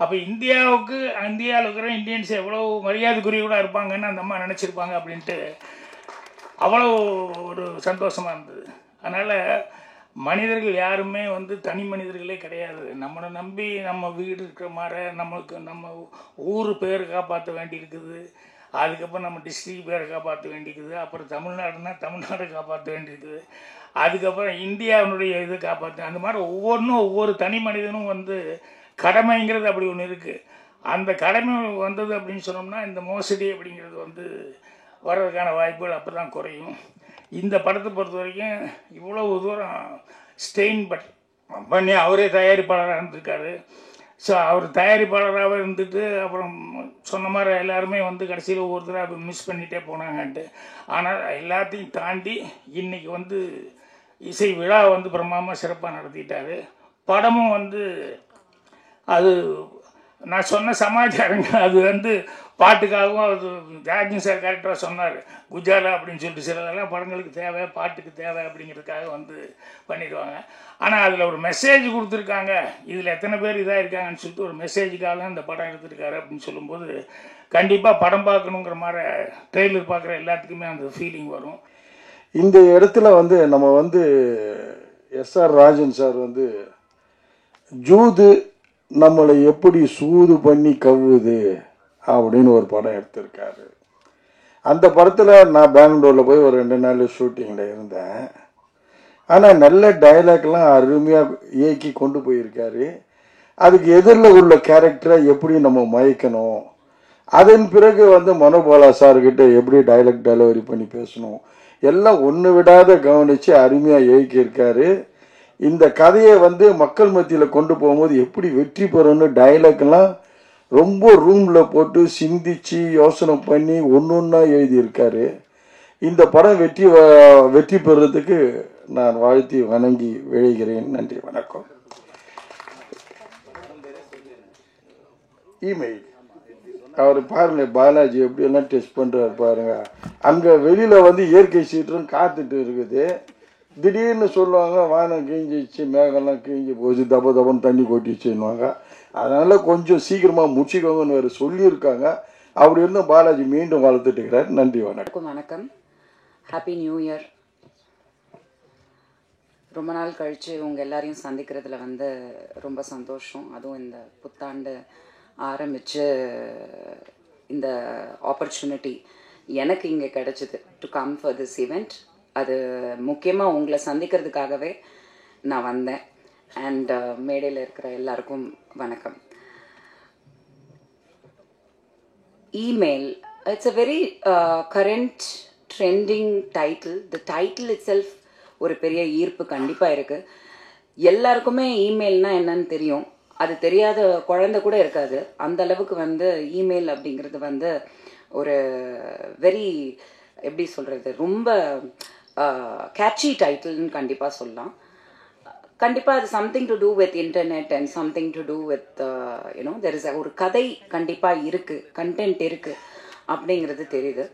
Speaker 3: அப்போ இந்தியாவில் இருக்கிற இந்தியன்ஸ் எவ்வளோ மரியாதைக்குரியவர்களாக இருப்பாங்கன்னு அந்த அம்மா நினச்சிருப்பாங்க அப்படின்ட்டு அவ்வளோ ஒரு சந்தோஷமாக இருந்தது. அதனால் மனிதர்கள் யாருமே வந்து தனி மனிதர்களே கிடையாது. நம்மளை நம்பி நம்ம வீடு இருக்கிற மாதிரி நம்மளுக்கு நம்ம ஊர் பேர் காப்பாற்ற வேண்டி இருக்குது, அதுக்கப்புறம் நம்ம டிஸ்ட்ரிக்ட் பேரை காப்பாற்ற வேண்டியிருக்குது, அப்புறம் தமிழ்நாடுனா தமிழ்நாடை காப்பாற்ற வேண்டியிருக்குது, அதுக்கப்புறம் இந்தியாவினுடைய இது காப்பாற்ற, அந்த மாதிரி ஒவ்வொன்றும் ஒவ்வொரு தனி மனிதனும் வந்து கடமைங்கிறது அப்படி ஒன்று இருக்குது. அந்த கடமை வந்தது அப்படின்னு சொன்னோம்னா இந்த மோசடி அப்படிங்கிறது வந்து வர்றதுக்கான வாய்ப்புகள் அப்போ தான் குறையும். இந்த படத்தை பொறுத்த வரைக்கும் இவ்வளவு தூரம் ஸ்டெயின் பண்ணி அவரே தயாரிப்பாளராக இருந்திருக்காரு. ஸோ அவர் தயாரிப்பாளராகவே இருந்துட்டு அப்புறம் சொன்ன மாதிரி எல்லாருமே வந்து கடைசியில் ஒவ்வொருத்தராக மிஸ் பண்ணிகிட்டே போனாங்கன்ட்டு. ஆனால் எல்லாத்தையும் தாண்டி இன்றைக்கி வந்து இசை விழா வந்து பிரமாதமாக சிறப்பாக நடத்திட்டார். படமும் வந்து அது நான் சொன்ன சமாச்சாரங்க, அது வந்து பாட்டுக்காகவும் அது ராஜன் சார் கரெக்டாக சொன்னார், குஜாலா அப்படின்னு சொல்லிட்டு சிலதெல்லாம் படங்களுக்கு தேவை, பாட்டுக்கு தேவை அப்படிங்கிறதுக்காக வந்து பண்ணிடுவாங்க. ஆனால் அதில் ஒரு மெசேஜ் கொடுத்துருக்காங்க, இதில் எத்தனை பேர் இதாக இருக்காங்கன்னு சொல்லிட்டு ஒரு மெசேஜுக்காக இந்த படம் எடுத்துருக்காரு அப்படின்னு சொல்லும்போது கண்டிப்பாக படம் பார்க்கணுங்கிற மாதிரி ட்ரெய்லர் பார்க்குற எல்லாத்துக்குமே அந்த ஃபீலிங் வரும்.
Speaker 4: இந்த இடத்துல வந்து நம்ம வந்து எஸ்ஆர் ராஜன் சார் வந்து ஜூது நம்மளை எப்படி சூது பண்ணி கவ்வுது அப்படின்னு ஒரு படம் எடுத்திருக்காரு. அந்த படத்தில் நான் பெங்களூரில் போய் ஒரு 2 நாள் ஷூட்டிங்கில் இருந்தேன். ஆனால் நல்ல டைலாக்லாம் அருமையாக இயக்கி கொண்டு போயிருக்காரு. அதுக்கு எதிரில் உள்ள கேரக்டரை எப்படி நம்ம மயக்கணும், அதன் பிறகு வந்து மனோபாலா சார்கிட்ட எப்படி டைலாக் டெலிவரி பண்ணி பேசணும், எல்லாம் ஒன்று விடாத கவனித்து அருமையாக இயக்கியிருக்காரு. இந்த கதையை வந்து மக்கள் மத்தியில் கொண்டு போகும்போது எப்படி வெற்றி பெறணும்னு டைலாக்லாம் ரொம்ப ரூமில் போட்டு சிந்திச்சு யோசனை பண்ணி ஒன்றா எழுதியிருக்காரு. இந்த படம் வெற்றி பெறுறதுக்கு நான் வாழ்த்தி வணங்கி விழைகிறேன். நன்றி, வணக்கம். இமெயில் அவர் பாருங்க, பாலாஜி எப்படியெல்லாம் டெஸ்ட் பண்ணுறாரு பாருங்க. அங்கே வெளியில் வந்து இயற்கை சீற்றம் காத்துட்டு இருக்குது. திடீர்னு சொல்லுவாங்க வானம் கிழிஞ்சிச்சு, மேகம்லாம் கிழிஞ்சி போச்சு, தப்ப தப்பன்னு தண்ணி கொட்டிச்சுன்னுவாங்க. அதனால் கொஞ்சம் சீக்கிரமாக முடிச்சுக்கோங்கன்னு வேறு சொல்லியிருக்காங்க. அப்படி இருந்தும் பாலாஜி மீண்டும் வளர்த்துட்டு இருக்கிறார். நன்றி, வணக்கம்.
Speaker 5: வணக்கம். Happy new year. ரொம்ப நாள் கழித்து உங்கள் எல்லாரையும் சந்திக்கிறதுல வந்து ரொம்ப சந்தோஷம். அதுவும் இந்த புத்தாண்டு ஆரம்பித்து இந்த ஆப்பர்ச்சுனிட்டி எனக்கு இங்கே கிடைச்சிது to come for this event. அது முக்கியமாக உங்களை சந்திக்கிறதுக்காகவே நான் வந்தேன். அண்ட் மேடையில் இருக்கிற எல்லாருக்கும் வணக்கம். Email It's a very current trending title. The title itself ஒரு பெரிய ஈர்ப்பு கண்டிப்பாக இருக்குது. எல்லாருக்குமே இமெயில்னால் என்னன்னு தெரியும். அது தெரியாத குழந்தை கூட இருக்காது. அந்த அளவுக்கு வந்து இமெயில் அப்படிங்கிறது வந்து ஒரு வெரி எப்படி சொல்கிறது, ரொம்ப கேட்சி டைட்டில்னு கண்டிப்பாக சொல்லலாம். கண்டிப்பாக அது something to do with internet and something to do with you know there is ஒரு கதை கண்டிப்பாக இருக்குது, கண்டென்ட் இருக்குது அப்படிங்கிறது தெரியுது.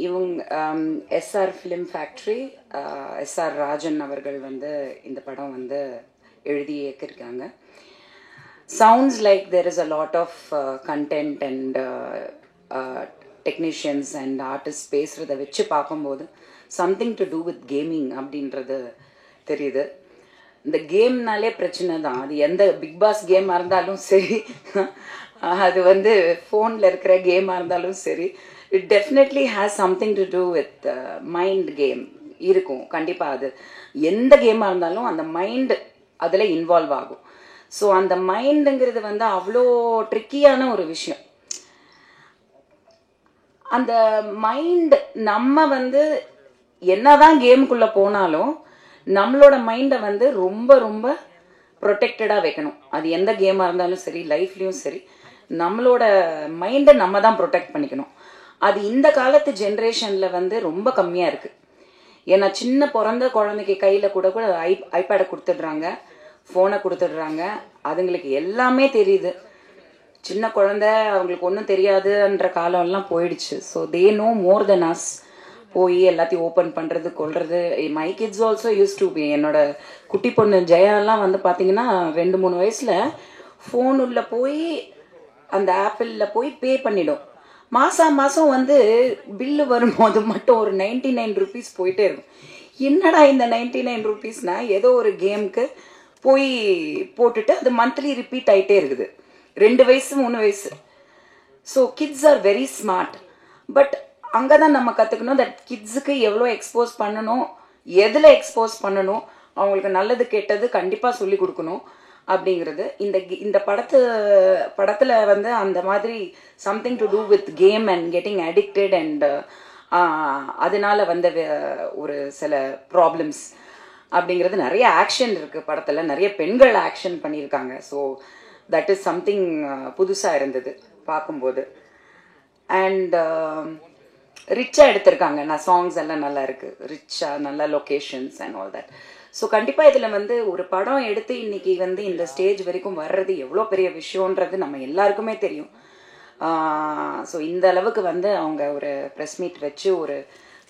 Speaker 5: இவங்க SR film factory, SR Rajan அவர்கள் வந்து இந்த படம் வந்து எழுதி இயக்கியிருக்காங்க. Sounds like there is a lot of content and technicians and artist பேசுகிறத வச்சு பார்க்கும்போது something to do with gaming அப்படின்றது தெரியுது. இந்த கேம்னாலே பிரச்சனை தான். அது எந்த பிக் பாஸ் கேமாக இருந்தாலும் சரி, அது வந்து ஃபோனில் இருக்கிற கேமாக இருந்தாலும் சரி, it definitely has something to do with mind game இருக்கும். கண்டிப்பாக அது எந்த கேமாக இருந்தாலும் அந்த மைண்டு அதில் இன்வால்வ் ஆகும். ஸோ அந்த மைண்டுங்கிறது வந்து அவ்வளோ ட்ரிக்கியான ஒரு விஷயம். அந்த மைண்ட் நம்ம வந்து என்னதான் கேமுக்குள்ளே போனாலும் நம்மளோட மைண்டை வந்து ரொம்ப ரொம்ப ப்ரொடெக்டடாக வைக்கணும். அது எந்த கேமாக இருந்தாலும் சரி, லைஃப்லேயும் சரி, நம்மளோட மைண்டை நம்ம தான் ப்ரொடெக்ட் பண்ணிக்கணும். அது இந்த காலத்து ஜென்ரேஷனில் வந்து ரொம்ப கம்மியாக இருக்குது. ஏன்னா சின்ன பிறந்த குழந்தைக்கு கையில் கூட ஐபேடை கொடுத்துடுறாங்க, ஃபோனை கொடுத்துடுறாங்க. அதுங்களுக்கு எல்லாமே தெரியுது. சின்ன குழந்தை அவங்களுக்கு ஒன்றும் தெரியாதுன்ற காலம்லாம் போயிடுச்சு. So they know more than us. போய் எல்லாத்தையும் ஓப்பன் பண்ணுறது கொள்வது. My kids also used to be. என்னோட குட்டி பொண்ணு ஜெயாலாம் வந்து பார்த்தீங்கன்னா 2-3 வயசில் ஃபோன் உள்ள போய் அந்த ஆப்பிளில் போய் பே பண்ணிடும். மாதம் வந்து பில்லு வரும்போது மட்டும் ஒரு 99 rupees போயிட்டே இருக்கும். என்னடா இந்த 99 rupeesனா ஏதோ ஒரு கேமுக்கு போய் போட்டுட்டு அது மந்த்லி ரிப்பீட் ஆகிட்டே இருக்குது. 2 வயசு 3 வயசு. So kids are very smart. But அங்கே தான் நம்ம கற்றுக்கணும் தட் கிட்ஸுக்கு எவ்வளோ எக்ஸ்போஸ் பண்ணணும், எதில் எக்ஸ்போஸ் பண்ணணும், அவங்களுக்கு நல்லது கெட்டது கண்டிப்பாக சொல்லி கொடுக்கணும் அப்படிங்கிறது. இந்த படத்தில் வந்து அந்த மாதிரி something to do with game and getting addicted and அதனால வந்த ஒரு சில ப்ராப்ளம்ஸ் அப்படிங்கிறது. நிறைய ஆக்ஷன் இருக்குது படத்தில், நிறைய பெண்கள் ஆக்ஷன் பண்ணியிருக்காங்க. ஸோ தட் இஸ் சம்திங் புதுசாக இருந்தது பார்க்கும்போது. அண்ட் ரிச்சாக எடுத்திருக்காங்க. நான் சாங்ஸ் எல்லாம் நல்லா இருக்குது, ரிச்சாக நல்ல locations and all that. So கண்டிப்பாக இதில் வந்து ஒரு படம் எடுத்து இன்னைக்கு வந்து இந்த ஸ்டேஜ் வரைக்கும் வர்றது எவ்வளோ பெரிய விஷயன்றது நம்ம எல்லாருக்குமே தெரியும். ஸோ இந்த அளவுக்கு வந்து அவங்க ஒரு ப்ரெஸ் மீட் வச்சு ஒரு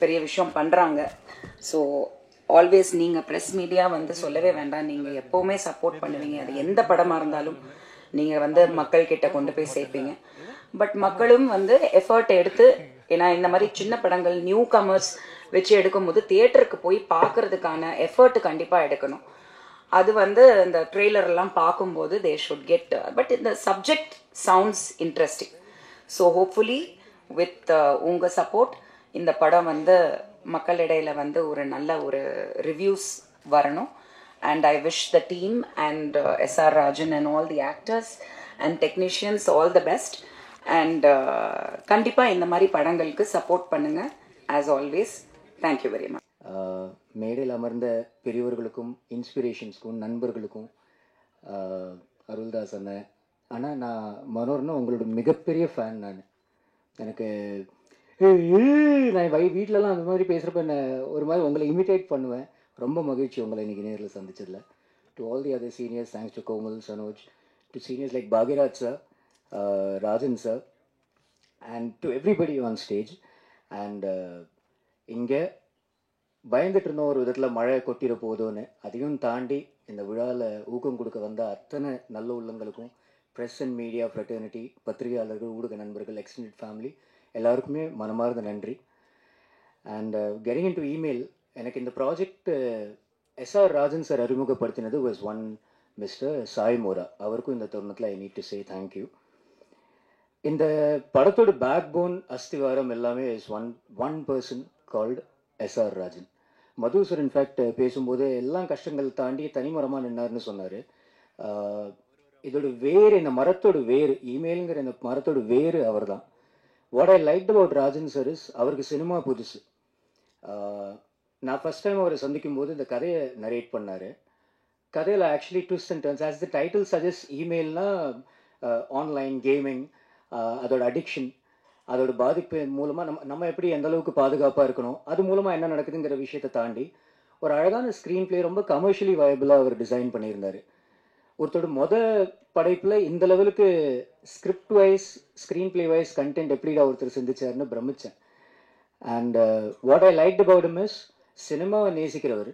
Speaker 5: பெரிய விஷயம் பண்ணுறாங்க. ஸோ ஆல்வேஸ் நீங்கள் ப்ரெஸ் மீடியா வந்து சொல்லவே வேண்டாம், நீங்கள் எப்போவுமே சப்போர்ட் பண்ணுவீங்க. அது எந்த படமாக இருந்தாலும் நீங்கள் வந்து மக்கள்கிட்ட கொண்டு போய் சேர்ப்பீங்க. பட் மக்களும் வந்து எஃபர்ட் எடுத்து, ஏன்னா இந்த மாதிரி சின்ன படங்கள் நியூ கமர்ஸ் வச்சு எடுக்கும்போது தியேட்டருக்கு போய் பார்க்கறதுக்கான எஃபர்ட் கண்டிப்பாக எடுக்கணும். அது வந்து இந்த ட்ரெய்லர்லாம் பார்க்கும்போது தே ஷுட் கெட். பட் இந்த subject sounds interesting. So hopefully with உங்கள் சப்போர்ட் இந்த படம் வந்து மக்களிடையில் வந்து ஒரு நல்ல ஒரு ரிவ்யூஸ் வரணும். And I wish the team and SR Rajan and all the actors and technicians all the best. And கண்டிப்பா இந்த மாதிரி படங்களுக்கு சப்போர்ட் பண்ணுங்க as always. Thank you very much.
Speaker 6: மேடையில் அமர்ந்த பெரியவர்களுக்கும் இன்ஸ்பிரேஷன்ஸ்க்கும் நண்பர்களுக்கும் அருள்தாஸ் அண்ணன். ஆனால் நான் மனோர்னா உங்களோட மிகப்பெரிய ஃபேன். எனக்கு நான் வீட்டிலலாம் அந்த மாதிரி பேசுகிறப்ப என்ன ஒரு மாதிரி உங்களை இமிட்டேட் பண்ணுவேன். ரொம்ப மகிழ்ச்சி உங்களை இன்றைக்கி நேரில் சந்திச்சதில். To all the other seniors, thanks to Komal, Sanoj, to seniors like Bhagyaraj sir, Rajan sir, and to everybody on stage. And இங்கே பயந்துட்டு இருந்தோம் ஒரு விதத்தில் மழை கொட்டிட போதோன்னு. அதையும் தாண்டி இந்த விழாவில் ஊக்கம் கொடுக்க வந்த அத்தனை நல்ல உள்ளங்களுக்கும், ப்ரெஸ் அண்ட் மீடியா ஃப்ரெட்டர்னிட்டி, பத்திரிகையாளர்கள், ஊடக நண்பர்கள், எக்ஸ்டெண்டட் ஃபேமிலி எல்லாருக்குமே மனமார்ந்த நன்றி. And getting into email, எனக்கு இந்த ப்ராஜெக்ட் எஸ்ஆர் ராஜன் சார் அறிமுகப்படுத்தினது was one mister Sai Mora. அவருக்கும் இந்த தருணத்தில் I need to say thank you. இந்த படத்தோட பேக் போன், அஸ்திவாரம் எல்லாமே is one person called SR Rajan. Madhu sir in fact பேசும்போது எல்லாம் கஷ்டங்கள் தாண்டி தனிமரமாக நின்னார்னு சொன்னார். இதோட வேறு, இந்த மரத்தோட வேறு, இமெயிலுங்கிற இந்த மரத்தோட வேறு அவர் தான். What I like about Rajan sir is, அவருக்கு சினிமா புதுசு. நான் ஃபஸ்ட் டைம் அவரை சந்திக்கும் போது இந்த கதையை நரேட் பண்ணார். கதையில் actually twist and turns, as the title suggest, இமெயில்னா ஆன்லைன் கேமிங், அதோட அடிக்ஷன், அதோட பாதிப்பு மூலமாக நம்ம எப்படி எந்த அளவுக்கு பாதுகாப்பாக இருக்கணும், அது மூலமாக என்ன நடக்குதுங்கிற விஷயத்தை தாண்டி ஒரு அழகான ஸ்க்ரீன் பிளே, ரொம்ப கமர்ஷியலி வயபிளாக அவர் டிசைன் பண்ணியிருந்தார். ஒருத்தரோட படைப்பில் இந்த லெவலுக்கு script wise, screenplay wise, content எப்படிடா ஒருத்தர் சிந்திச்சாருன்னு பிரமிச்சேன். And what I like about him is, சினிமாவை நேசிக்கிறவர்.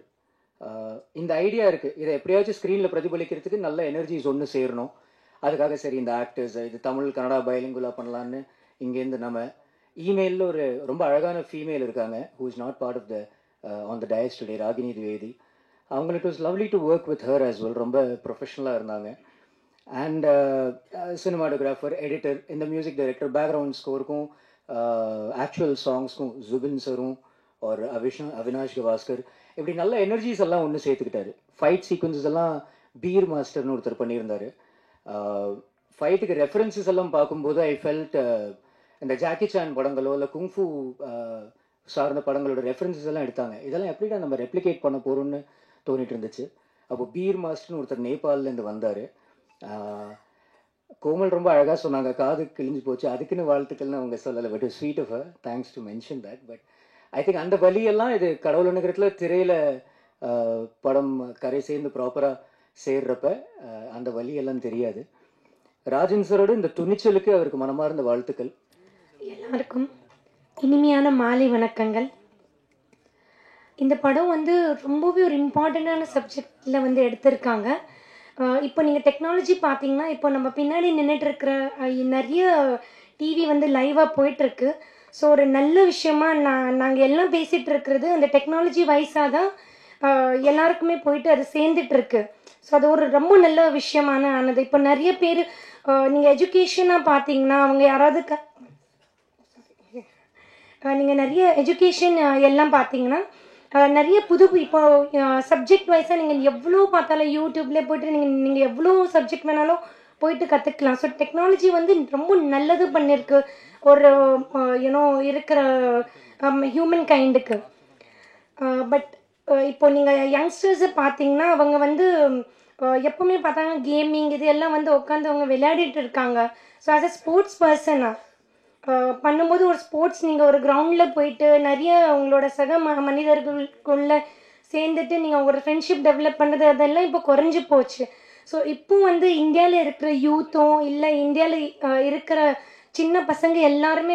Speaker 6: இந்த ஐடியா இருக்குது, இதை எப்படியாச்சும் ஸ்க்ரீனில் பிரதிபலிக்கிறதுக்கு நல்ல எனர்ஜிஸ் ஒன்று சேரணும். அதுக்காக சரி இந்த ஆக்டர்ஸ் இது தமிழ் கன்னடா பைலிங்குலாக பண்ணலான்னு இங்கேருந்து நம்ம இமெயிலில் ஒரு ரொம்ப அழகான ஃபீமேல் இருக்காங்க, who is not part of the on the dais today, Ragini Dwivedi. அவங்களுக்கு it was lovely to work with her as well. ரொம்ப ப்ரொஃபஷ்னலாக இருந்தாங்க. அண்ட் சினிமாட்டோகிராஃபர், எடிட்டர், இந்த மியூசிக் டைரக்டர், பேக்ரவுண்ட் ஸ்கோருக்கும் ஆக்சுவல் சாங்ஸ்க்கும் ஜுபின் சரும் ஒரு அவினாஷ் கவாஸ்கர், இப்படி நல்ல எனர்ஜிஸ் எல்லாம் ஒன்று சேர்த்துக்கிட்டாரு. ஃபைட் சீக்வன்சஸ் எல்லாம் பீர் மாஸ்டர்னு ஒருத்தர் பண்ணியிருந்தார். ஃபைட்டுக்கு ரெஃபரன்சஸ் எல்லாம் பார்க்கும்போது ஐ ஃபெல்ட் இந்த ஜாக்கி சான் படங்களோ இல்லை குங்ஃபு சார்ந்த படங்களோட ரெஃபரன்சஸ் எல்லாம் எடுத்தாங்க. இதெல்லாம் எப்படிடா நம்ம ரெப்ளிகேட் பண்ண போகிறோம்னு தோணிட்டு இருந்துச்சு. அப்போ பீர் மாஸ்டர்னு ஒருத்தர் நேபாளிலேருந்து வந்தார். கோமல் ரொம்ப அழகாக சொன்னாங்க, காது கிழிஞ்சு போச்சு, அதுக்குன்னு வாழ்த்துக்கள்னு அவங்க சொல்லலை. But sweet of thanks to mention that. But I think அந்த வழியெல்லாம் இது கடவுள் நகரத்தில் திரையில் படம் கரை சேர்ந்து ப்ராப்பராக சேர்றப்ப அந்த வழியெல்லாம் தெரியாது. ராஜன் சரோட இந்த துணிச்சலுக்கு அவருக்கு மனமார்ந்த வாழ்த்துக்கள்.
Speaker 7: எல்லாருக்கும் இனிமையான மாலை வணக்கங்கள். இந்த படம் ரொம்பவே ஒரு இம்பார்ட்டண்ட்டான சப்ஜெக்டில் எடுத்திருக்காங்க. இப்போ நீங்கள் டெக்னாலஜி பார்த்தீங்கன்னா, இப்போ நம்ம பின்னாடி நின்றுட்டு இருக்கிற நிறைய டிவி லைவாக போயிட்டுருக்கு. ஸோ ஒரு நல்ல விஷயமா நாங்கள் எல்லாம் பேசிகிட்டு இருக்கிறது அந்த டெக்னாலஜி வைஸாக தான் எல்லாருக்குமே போயிட்டு அது சேர்ந்துட்டுருக்கு. ஸோ அது ஒரு ரொம்ப நல்ல ஆனது. இப்போ நிறைய பேர் நீங்கள் எஜுகேஷனாக பார்த்தீங்கன்னா, அவங்க யாராவது நீங்கள் நிறைய எஜுகேஷன் எல்லாம் பார்த்தீங்கன்னா நிறைய புது இப்போ சப்ஜெக்ட் வைஸாக நீங்கள் எவ்வளோ பார்த்தாலும் யூடியூப்லேயே போய்ட்டு நீங்கள் எவ்வளோ சப்ஜெக்ட் வேணாலும் போயிட்டு கற்றுக்கலாம். ஸோ டெக்னாலஜி ரொம்ப நல்லது பண்ணியிருக்கு ஒரு இருக்கிற ஹியூமன் கைண்டுக்கு. பட் இப்போ நீங்கள் யங்ஸ்டர்ஸை பார்த்தீங்கன்னா, அவங்க எப்பவுமே பார்த்தாங்க கேமிங் இது எல்லாம் உட்காந்து அவங்க விளையாடிட்டு இருக்காங்க. ஸோ ஆஸ் அ ஸ்போர்ட்ஸ் பர்சனாக பண்ணும்போது ஒரு ஸ்போர்ட்ஸ் நீங்கள் ஒரு கிரவுண்டில் போயிட்டு நிறைய உங்களோட சக மனிதர்களுக்குள்ள சேர்ந்துட்டு நீங்கள் ஒரு ஃப்ரெண்ட்ஷிப் டெவலப் பண்ணுறது அதெல்லாம் இப்போ குறைஞ்சி போச்சு. ஸோ இப்போ இந்தியாவில் இருக்கிற யூத்தும் இல்லை இந்தியாவில் இருக்கிற சின்ன பசங்க எல்லாருமே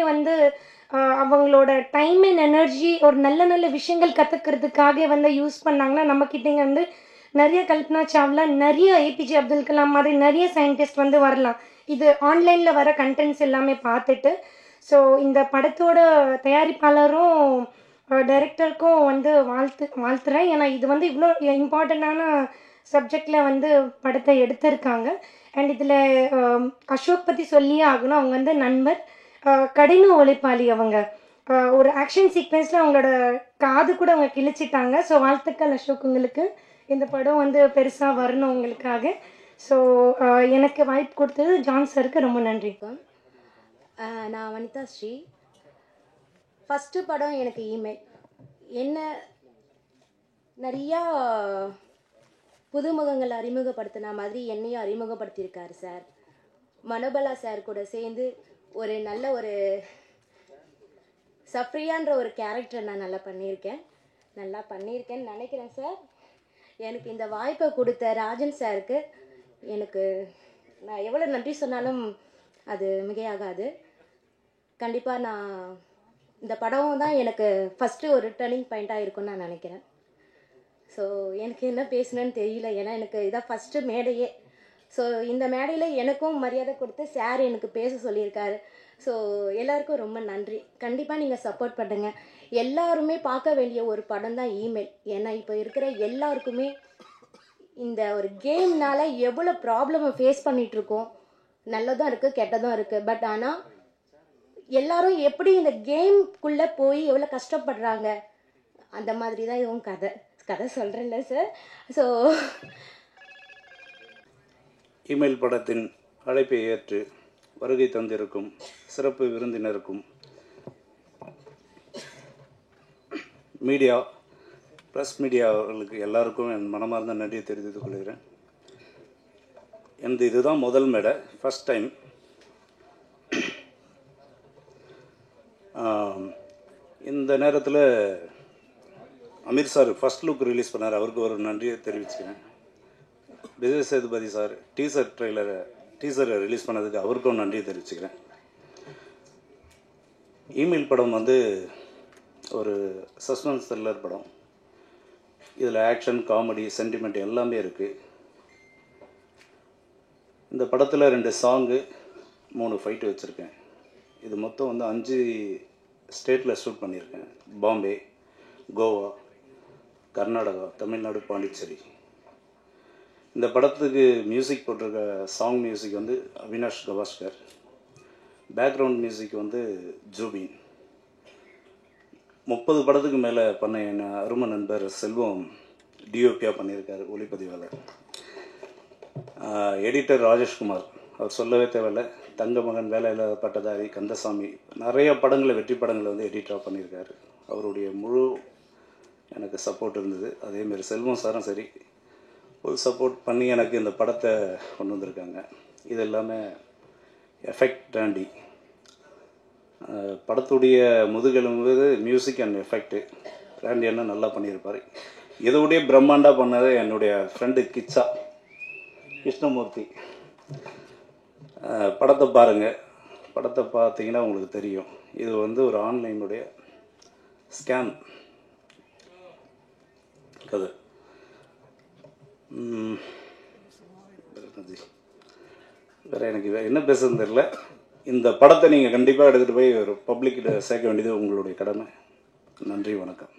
Speaker 7: அவங்களோட டைம் அண்ட் எனர்ஜி ஒரு நல்ல நல்ல விஷயங்கள் கற்றுக்கிறதுக்காக யூஸ் பண்ணாங்கன்னா, நம்மக்கிட்ட நிறைய கல்பனா சாவ்லா, நிறைய ஏபிஜே அப்துல் கலாம் மாதிரி நிறைய சயின்டிஸ்ட் வரலாம். இது ஆன்லைனில் வர கண்டென்ட்ஸ் எல்லாமே பார்த்துட்டு. ஸோ இந்த படத்தோட தயாரிப்பாளரும் டைரக்டருக்கும் வாழ்த்துறேன். ஏன்னா இது இவ்வளோ இம்பார்ட்டண்ட்டான சப்ஜெக்டில் படத்தை எடுத்திருக்காங்க. அண்ட் இதில் அசோக் பற்றி சொல்லியே ஆகணும். அவங்க நண்பர், கடின உழைப்பாளி. அவங்க ஒரு ஆக்ஷன் சீக்வன்ஸில் அவங்களோட காது கூட அவங்க கிழிச்சிட்டாங்க. ஸோ வாழ்த்துக்கள் அசோக், உங்களுக்கு இந்த படம் பெருசாக வரணும் உங்களுக்காக. ஸோ எனக்கு வாய்ப்பு கொடுத்தது ஜான் சருக்கு ரொம்ப நன்றி.
Speaker 8: நான் வனிதா ஸ்ரீ. ஃபஸ்ட்டு படம் எனக்கு இமெயில். என்ன நிறையா புதுமுகங்களை அறிமுகப்படுத்தின மாதிரி என்னையும் அறிமுகப்படுத்தியிருக்காரு சார். மனோபலா சார் கூட சேர்ந்து ஒரு நல்ல ஒரு சஃப்ரியான்ற ஒரு கேரக்டர் நான் நல்லா பண்ணியிருக்கேன்னு நினைக்கிறேன் சார். எனக்கு இந்த வாய்ப்பை கொடுத்த ராஜன் சாருக்கு நான் எவ்வளோ நன்றி சொன்னாலும் அது மிகையாகாது. கண்டிப்பாக நான் இந்த படம் தான் எனக்கு ஃபஸ்ட்டு ஒரு டர்னிங் பாயிண்ட்டாக இருக்கும்னு நான் நினைக்கிறேன். ஸோ எனக்கு என்ன பேசணுன்னு தெரியல, ஏன்னா எனக்கு இதான் ஃபஸ்ட்டு மேடையே. ஸோ இந்த மேடையில் எனக்கும் மரியாதை கொடுத்து சார் எனக்கு பேச சொல்லியிருக்காரு. ஸோ எல்லாருக்கும் ரொம்ப நன்றி. கண்டிப்பாக நீங்கள் சப்போர்ட் பண்ணுங்க. எல்லாருமே பார்க்க வேண்டிய ஒரு படம் தான் இமெயில். ஏன்னா இப்போ இருக்கிற எல்லாருக்குமே இந்த ஒரு கேம்னால எவ்வளோ ப்ராப்ளமை ஃபேஸ் பண்ணிகிட்ருக்கோம். நல்லதும் இருக்குது, கெட்டதும் இருக்குது. பட் ஆனால் எல்லாரும் எப்படி இந்த கேம்குள்ளே போய் எவ்வளோ கஷ்டப்படுறாங்க, அந்த மாதிரி தான் இதுவும் கதை சொல்கிறேன்ல சார். ஸோ
Speaker 9: இமெயில் படத்தின் அழைப்பை ஏற்று வருகை தந்திருக்கும் சிறப்பு விருந்தினருக்கும் மீடியா ப்ரெஸ் மீடியாவர்களுக்கு எல்லாருக்கும் என் மனமார்ந்த நன்றியை தெரிவித்துக் கொள்கிறேன். எனது இதுதான் முதல் மேடை, ஃபஸ்ட் டைம். இந்த நேரத்தில் Aamir sir first look release பண்ணார், அவருக்கு ஒரு நன்றியை தெரிவிச்சுக்கிறேன். விஜய் சேதுபதி சார் டீசரை ரிலீஸ் பண்ணதுக்கு அவருக்கும் நன்றியை தெரிவிச்சுக்கிறேன். இமெயில் படம் வந்து ஒரு சஸ்பென்ஸ் த்ரில்லர் படம். இதில் ஆக்ஷன், காமெடி, சென்டிமெண்ட் எல்லாமே இருக்குது. இந்த படத்தில் 2 சாங்கு, 3 ஃபைட்டு வச்சுருக்கேன். இது மொத்தம் வந்து 5 ஸ்டேட்டில் ஷூட் பண்ணியிருக்கேன். பாம்பே, கோவா, கர்நாடகா, தமிழ்நாடு, பாண்டிச்சேரி. இந்த படத்துக்கு மியூசிக் போட்டிருக்க சாங் மியூசிக் வந்து அவினாஷ் கவாஸ்கர். பேக்ரவுண்ட் மியூசிக் வந்து ஜூபின். 30 படத்துக்கு மேலே பண்ண என் அருமை நண்பர் செல்வம் டிஓபியாக பண்ணியிருக்கார், ஒளிப்பதிவாளர். எடிட்டர் ராஜேஷ்குமார், அவர் சொல்லவே தேவையில்லை. தங்க மகன், வேலை இல்லாத பட்டதாரி, கந்தசாமி, நிறைய படங்களை, வெற்றி படங்களை வந்து எடிட்டராக பண்ணியிருக்காரு. அவருடைய முழு எனக்கு சப்போர்ட் இருந்தது. அதேமாரி செல்வம் சாரும் சரி, ஃபுல் சப்போர்ட் பண்ணி எனக்கு இந்த படத்தை கொண்டு வந்திருக்காங்க. இது எல்லாமே எஃபெக்ட் டாண்டி. படத்துடைய முதுகெலும்பு மியூசிக் அண்ட் எஃபெக்ட்டு. டாண்டி என்ன நல்லா பண்ணியிருப்பார். இதோடைய பிரம்மாண்டாக பண்ணது என்னுடைய ஃப்ரெண்டு கிருஷ்ணமூர்த்தி. படத்தை பாருங்கள், படத்தை பார்த்தீங்கன்னா உங்களுக்கு தெரியும். இது வந்து ஒரு ஆன்லைனுடைய ஸ்கேம் கதை. வேறு எனக்கு என்ன பேசுறதுன்னு தெரியல. இந்த படத்தை நீங்கள் கண்டிப்பாக எடுத்துகிட்டு போய் ஒரு பப்ளிக்கிட்ட சேர்க்க வேண்டியது உங்களுடைய கடமை. நன்றி, வணக்கம்.